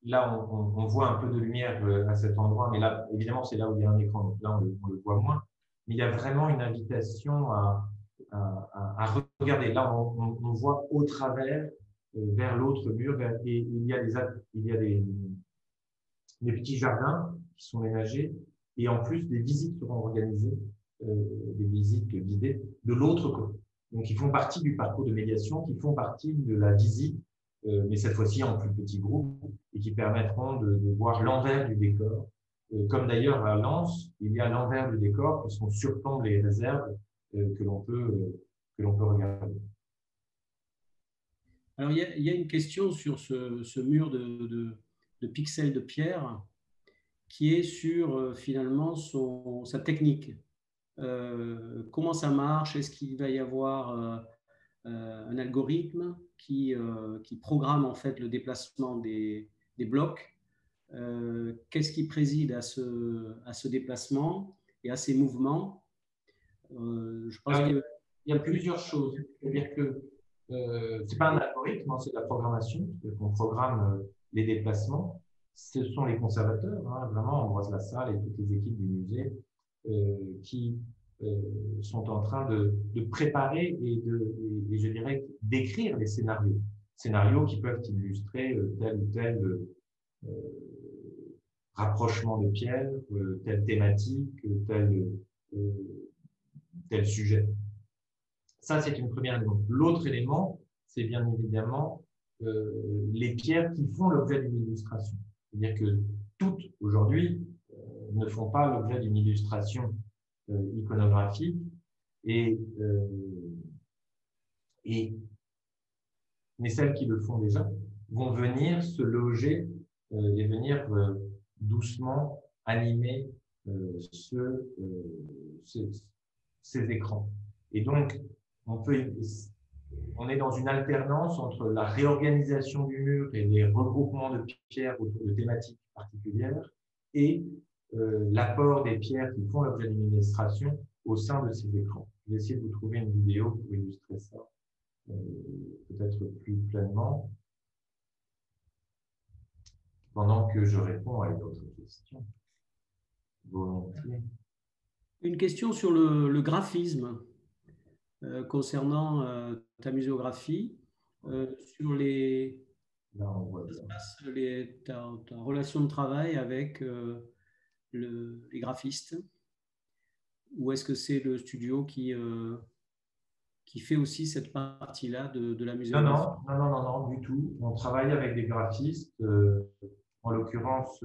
[SPEAKER 3] là, on voit un peu de lumière à cet endroit, mais là, évidemment, c'est là où il y a un écran, donc là, on le voit moins. Mais il y a vraiment une invitation à regarder. Là, on voit au travers, vers l'autre mur, et il y a des petits jardins qui sont ménagés, et en plus, des visites seront organisées, des visites guidées de l'autre côté. Donc, qui font partie du parcours de médiation, qui font partie de la visite, mais cette fois-ci en plus petit groupe, et qui permettront de voir l'envers du décor. Comme d'ailleurs à Lens, il y a l'envers du décor, puisqu'on surplombe les réserves que l'on peut regarder.
[SPEAKER 5] Alors, il y a une question sur ce mur de pixels de pierre qui est sur finalement sa technique. Comment ça marche? Est-ce qu'il va y avoir un algorithme qui programme en fait le déplacement des blocs? Qu'est-ce qui préside à ce déplacement et à ces mouvements?
[SPEAKER 3] Je pense qu'il y a plusieurs choses. C'est-à-dire que ce n'est pas un algorithme, c'est de la programmation. On programme les déplacements. Ce sont les conservateurs, vraiment, Ambroise Lassalle et toutes les équipes du musée qui sont en train de préparer et je dirais, d'écrire les scénarios. Scénarios qui peuvent illustrer tel ou tel rapprochement de pierres, telle thématique, tel sujet. Ça, c'est une première élément. L'autre élément, c'est bien évidemment les pierres qui font l'objet d'une illustration. C'est-à-dire que toutes, aujourd'hui, ne font pas l'objet d'une illustration iconographique mais celles qui le font déjà vont venir se loger et venir doucement animer ces écrans. Et donc, on est dans une alternance entre la réorganisation du mur et les regroupements de pierres autour de thématiques particulières et l'apport des pierres qui font l'objet d'une illustration au sein de ces écrans. Je vais essayer de vous trouver une vidéo pour illustrer ça peut-être plus pleinement pendant que je réponds à une autre question. volontiers.
[SPEAKER 5] Une question sur le graphisme concernant ta muséographie, sur
[SPEAKER 3] Là, on voit
[SPEAKER 5] ta relation de travail avec les graphistes, ou est-ce que c'est le studio qui fait aussi cette partie-là de la muséographie?
[SPEAKER 3] Non, du tout. On travaille avec des graphistes. En l'occurrence,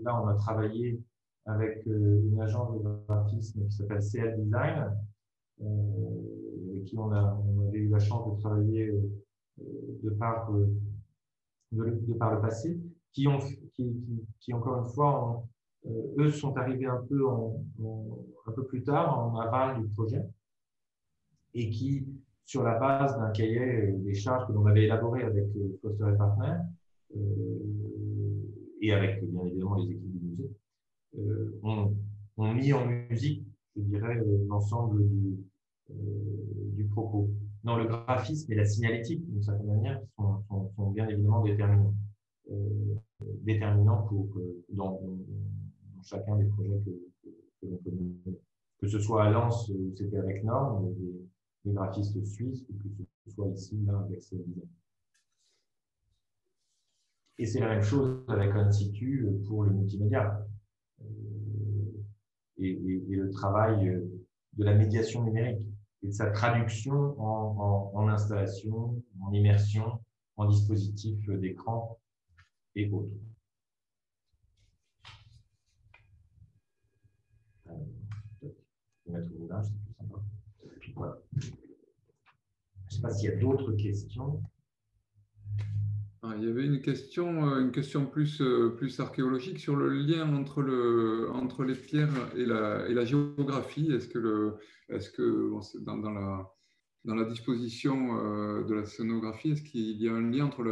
[SPEAKER 3] là, on a travaillé avec une agence de graphisme qui s'appelle CL Design, avec qui on avait eu la chance de travailler de par le passé, qui encore une fois, eux sont arrivés un peu plus tard en aval du projet et qui, sur la base d'un cahier des charges que l'on avait élaboré avec Foster et Partners et avec bien évidemment les équipes du musée, ont mis en musique, je dirais, l'ensemble du propos. Non, le graphisme et la signalétique, d'une certaine manière, sont bien évidemment déterminants dans chacun des projets que l'on peut mener. Que ce soit à Lens, où c'était avec Norm, des graphistes suisses, ou que ce soit ici, là, avec CLDesign. Et c'est la même chose avec Institut pour le multimédia. Et le travail de la médiation numérique et de sa traduction en installation, en immersion, en dispositif d'écran et autres. Je vais mettre au linge, c'est plus sympa. Puis voilà. Je ne sais pas s'il y a d'autres questions.
[SPEAKER 2] Il y avait une question plus archéologique sur le lien entre les pierres et la géographie. Est-ce que dans la disposition de la scénographie, est-ce qu'il y a un lien entre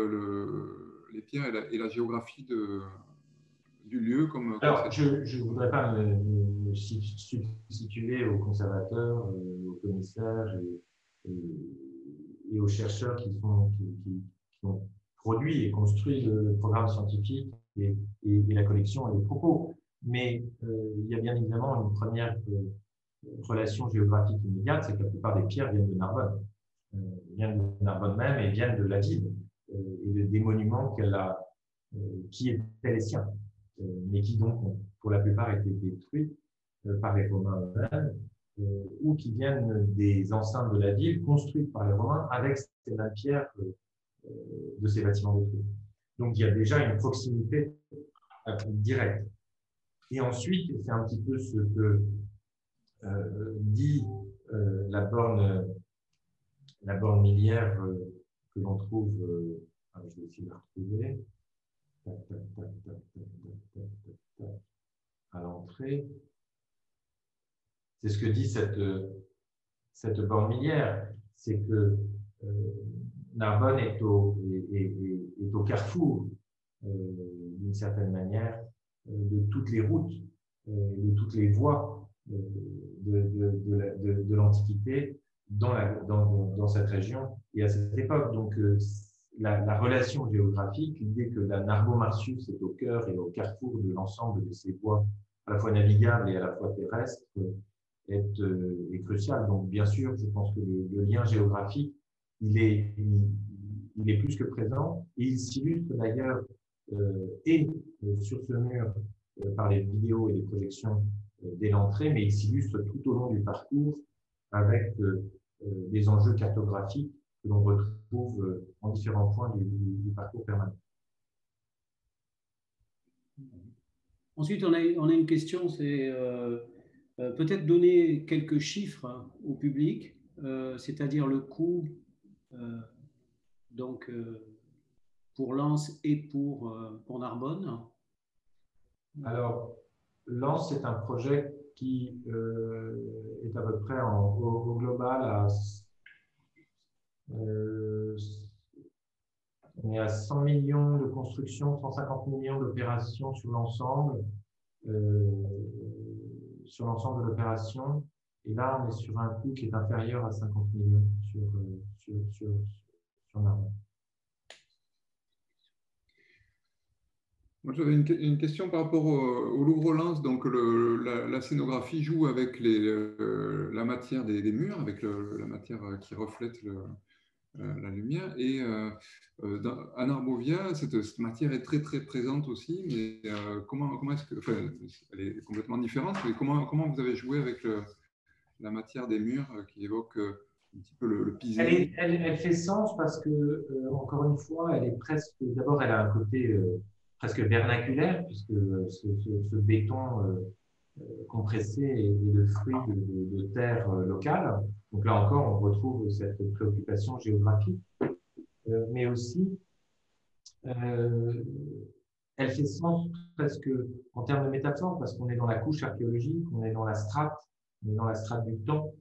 [SPEAKER 2] les pierres et la géographie du lieu
[SPEAKER 3] Alors, je ne voudrais pas me substituer aux conservateurs, aux commissaires et aux chercheurs qui ont produit et construit le programme scientifique et la collection et les propos. Mais il y a bien évidemment une première relation géographique immédiate, c'est que la plupart des pierres viennent de Narbonne. Viennent de Narbonne même et viennent de la ville et des monuments qui étaient les siens, mais qui donc ont pour la plupart été détruits par les Romains eux-mêmes ou qui viennent des enceintes de la ville construites par les Romains avec ces mêmes pierres de ces bâtiments détruits. Donc, il y a déjà une proximité directe. Et ensuite, c'est un petit peu ce que dit la borne miliaire que l'on trouve, je vais essayer de la retrouver, à l'entrée. C'est ce que dit cette borne miliaire, c'est que Narbonne est au carrefour, d'une certaine manière, de toutes les routes, de toutes les voies de l'Antiquité dans cette région et à cette époque. Donc, la relation géographique, l'idée que la Narbo-Martius est au cœur et au carrefour de l'ensemble de ces voies, à la fois navigables et à la fois terrestres, est cruciale. Donc, bien sûr, je pense que le lien géographique, il est plus que présent et il s'illustre d'ailleurs sur ce mur par les vidéos et les projections dès l'entrée, mais il s'illustre tout au long du parcours avec des enjeux cartographiques que l'on retrouve en différents points du parcours permanent.
[SPEAKER 5] Ensuite, on a une question, c'est peut-être donner quelques chiffres au public, c'est-à-dire le coût pour Lens et pour Narbonne.
[SPEAKER 3] Alors, Lens, c'est un projet qui est à peu près au global on est à 100 millions de construction, 150 millions d'opérations sur l'ensemble de l'opération. Et là, on est sur un coût qui est inférieur à 50 millions sur Narbonne.
[SPEAKER 2] Moi, j'avais une question par rapport au Louvre-Lens. Donc, la scénographie joue avec la matière des murs, avec la matière qui reflète la lumière. Et à Narbovia, cette matière est très, très présente aussi. Mais comment est-ce que… Enfin, elle est complètement différente. Mais comment vous avez joué avec la matière des murs qui évoque un petit peu le pisé?
[SPEAKER 3] Elle fait sens parce que, encore une fois, elle est presque. D'abord, elle a un côté presque vernaculaire, puisque ce béton compressé est le fruit de terre locale. Donc là encore, on retrouve cette préoccupation géographique, mais aussi, elle fait sens presque en termes de métaphore, parce qu'on est dans la couche archéologique, on est dans la strate, on est dans la strate du temps,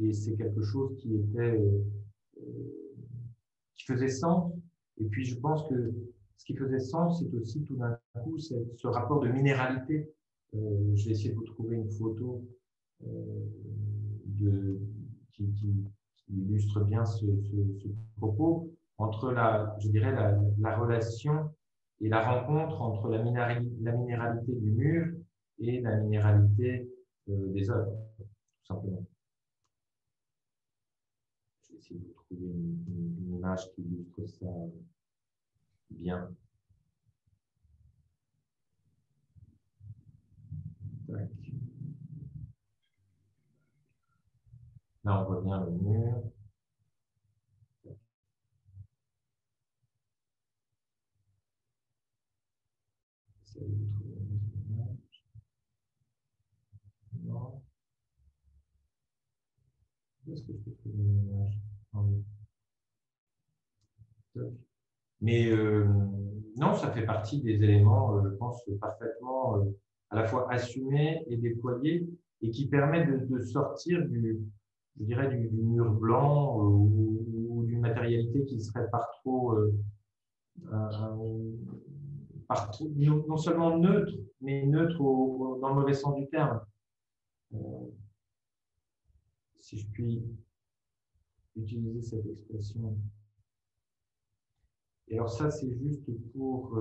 [SPEAKER 3] et c'est quelque chose qui était qui faisait sens. Et puis, je pense que ce qui faisait sens, c'est aussi tout d'un coup ce rapport de minéralité. Je vais essayer de vous trouver une photo qui illustre bien ce propos entre je dirais la relation et la rencontre entre la minéralité du mur et la minéralité des œuvres, tout simplement. Je vais essayer de vous trouver une image qui illustre ça bien. Tac. Là, on voit bien le mur. J'essaie de vous trouver une image. Non. Est-ce que je peux trouver une image? Mais non, ça fait partie des éléments, je pense, parfaitement à la fois assumés et déployés et qui permettent de sortir je dirais, du mur blanc ou d'une matérialité qui serait non seulement neutre, mais neutre dans le mauvais sens du terme. Si je puis utiliser cette expression. Et alors ça, c'est juste pour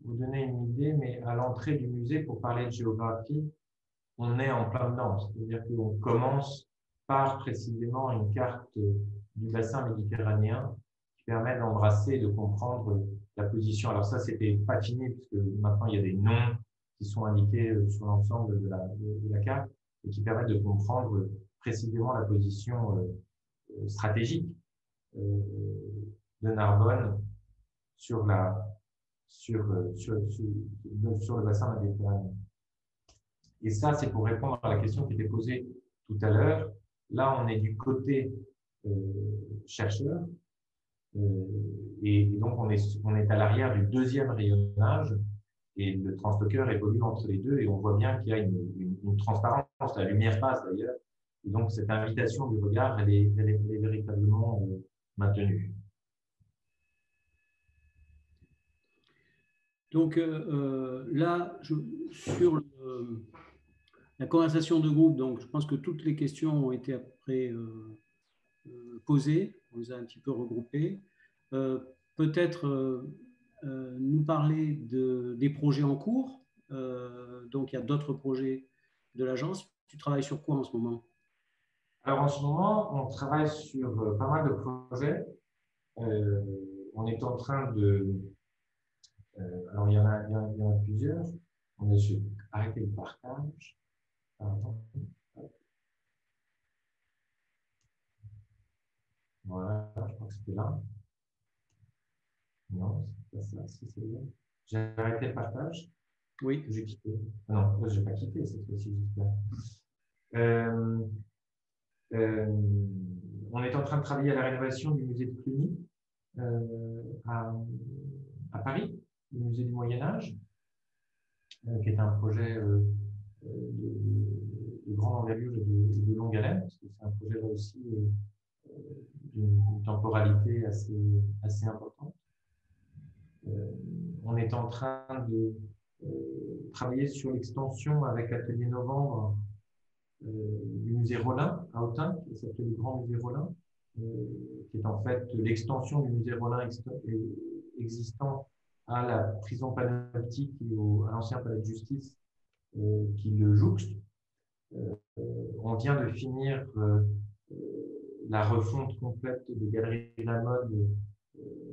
[SPEAKER 3] vous donner une idée, mais à l'entrée du musée, pour parler de géographie, on est en plein dedans. C'est-à-dire qu'on commence par précisément une carte du bassin méditerranéen qui permet d'embrasser et de comprendre la position. Alors ça, c'était pas fini, puisque maintenant, il y a des noms qui sont indiqués sur l'ensemble de la carte et qui permettent de comprendre précisément la position stratégique de Narbonne sur le bassin méditerranéen. Et ça, c'est pour répondre à la question qui était posée tout à l'heure. Là, on est du côté chercheur, et donc on est à l'arrière du deuxième rayonnage, et le transloqueur évolue entre les deux, et on voit bien qu'il y a une transparence, la lumière passe d'ailleurs, et donc cette invitation du regard, elle est véritablement maintenue.
[SPEAKER 5] Donc là, sur la conversation de groupe, donc je pense que toutes les questions ont été après posées, on les a un petit peu regroupées. Peut-être nous parler des projets en cours. Donc il y a d'autres projets de l'agence. Tu travailles sur quoi en ce moment?
[SPEAKER 3] Alors en ce moment, on travaille sur pas mal de projets. On est en train de… alors il y en a plusieurs. On a arrêté le partage. Voilà, je crois que c'était là. Non, c'est pas ça, c'est là. J'ai arrêté le partage.
[SPEAKER 5] Oui.
[SPEAKER 3] J'ai quitté. Non, je n'ai pas quitté cette fois-ci, j'espère. On est en train de travailler à la rénovation du musée de Cluny à Paris, le musée du Moyen-Âge, qui est un projet de grande envergure et de longue haleine, parce que c'est un projet là aussi d'une temporalité assez importante. On est en train de travailler sur l'extension avec l'atelier Novembre du musée Rollin à Autun, qui s'appelle le Grand Musée Rollin, qui est en fait l'extension du musée Rollin existant à la prison panoptique et à l'ancien palais de justice qui le jouxte. On vient de finir la refonte complète des galeries de la mode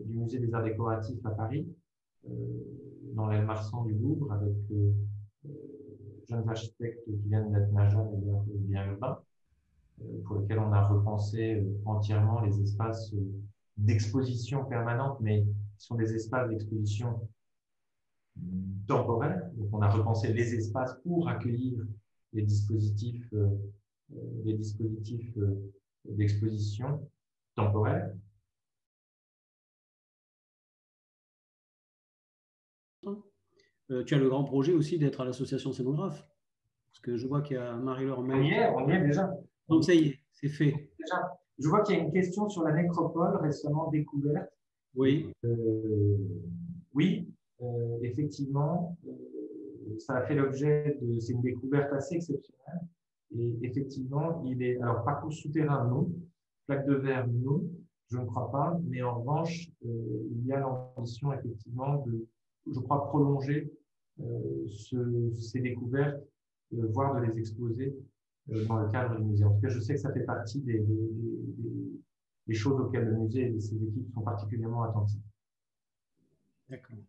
[SPEAKER 3] du musée des arts décoratifs à Paris, dans l'aile Marsan du Louvre, avec jeunes architectes qui viennent d'être Naja et bien urbain, pour lesquels on a repensé entièrement les espaces d'exposition permanente, mais qui sont des espaces d'exposition temporaires. Donc, on a repensé les espaces pour accueillir les dispositifs d'exposition temporaire.
[SPEAKER 5] Tu as le grand projet aussi d'être à l'association scénographe. Parce que je vois qu'il y a Marie-Laure
[SPEAKER 3] On y est déjà.
[SPEAKER 5] Donc ça y est, c'est fait.
[SPEAKER 3] Déjà, je vois qu'il y a une question sur la nécropole récemment découverte.
[SPEAKER 5] Oui.
[SPEAKER 3] Oui, effectivement, ça a fait l'objet de. C'est une découverte assez exceptionnelle. Et effectivement, il est. Alors, parcours souterrain, non. Plaque de verre, non. Je ne crois pas. Mais en revanche, il y a l'ambition, effectivement, de, je crois, prolonger ces découvertes, voire de les exposer dans le cadre du musée. En tout cas, je sais que ça fait partie des choses auxquelles le musée et ses équipes sont particulièrement attentifs.
[SPEAKER 5] D'accord.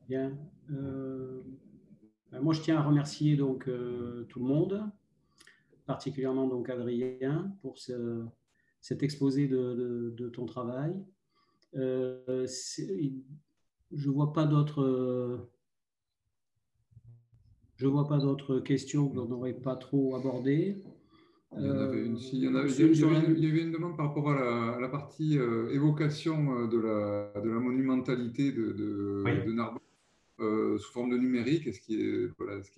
[SPEAKER 5] Bien. Moi, je tiens à remercier donc tout le monde, particulièrement donc Adrien pour cet exposé de ton travail. Je vois pas d'autres questions que l'on n'aurait pas trop abordées.
[SPEAKER 2] Il y en avait une, il y avait une demande par rapport à la partie évocation de la monumentalité de Narbonne sous forme de numérique. Est-ce qu'il y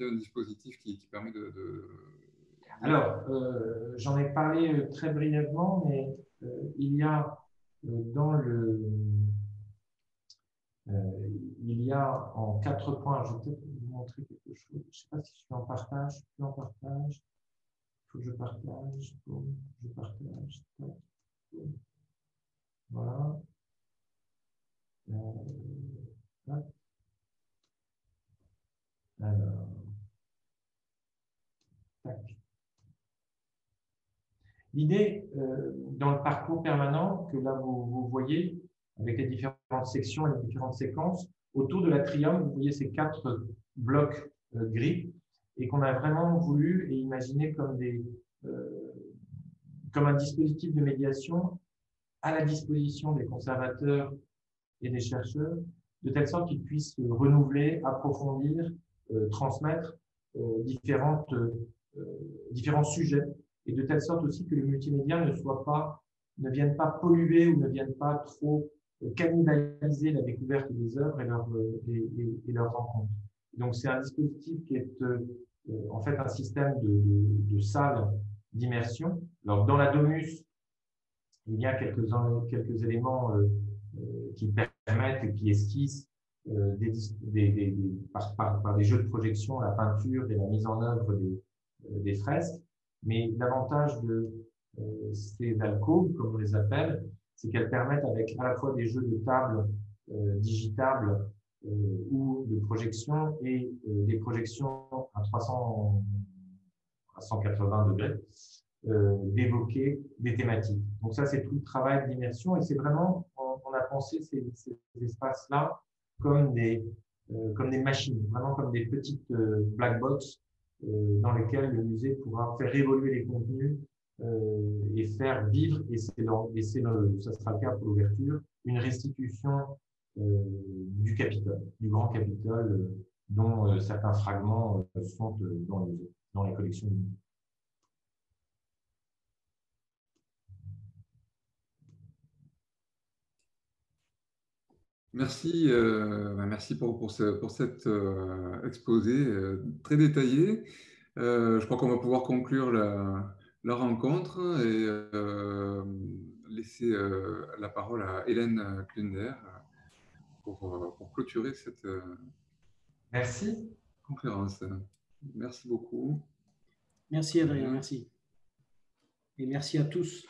[SPEAKER 2] a un dispositif qui permet de...
[SPEAKER 3] Alors, j'en ai parlé très brièvement, mais il y a il y a en 4 points, je vais peut-être vous montrer quelque chose. Je ne sais pas si je suis en partage, je suis plus en partage. Il faut que je partage. Boum, je partage. Boum. Voilà. Alors, tac. L'idée, dans le parcours permanent que là vous voyez, avec les différentes sections et les différentes séquences, autour de l'atrium, vous voyez ces 4 blocs gris, et qu'on a vraiment voulu et imaginé comme un dispositif de médiation à la disposition des conservateurs et des chercheurs, de telle sorte qu'ils puissent renouveler, approfondir, transmettre différents sujets, et de telle sorte aussi que le multimédia ne vienne pas polluer ou ne vienne pas trop cannibaliser la découverte des œuvres et leurs rencontres. Donc, c'est un dispositif qui est en fait un système de salles d'immersion. Alors, dans la Domus, il y a quelques éléments qui permettent et qui esquissent par des jeux de projection, la peinture et la mise en œuvre des fresques. Mais l'avantage de ces alcôves, comme on les appelle, c'est qu'elles permettent avec à la fois des jeux de table digitables ou de projection et des projections à 180 degrés, d'évoquer des thématiques. Donc ça, c'est tout le travail d'immersion et c'est vraiment, on a pensé ces espaces-là comme des machines, vraiment comme des petites black box dans lesquelles le musée pourra faire évoluer les contenus et faire vivre, et ça sera le cas pour l'ouverture, une restitution du Capitole, du Grand Capitole, dont certains fragments sont dans les collections du musée.
[SPEAKER 2] Merci, merci pour cet exposé très détaillé. Je crois qu'on va pouvoir conclure la rencontre et laisser la parole à Hélène Klunder pour clôturer cette conférence. Merci beaucoup.
[SPEAKER 5] Merci Adrien, merci. Et merci à tous.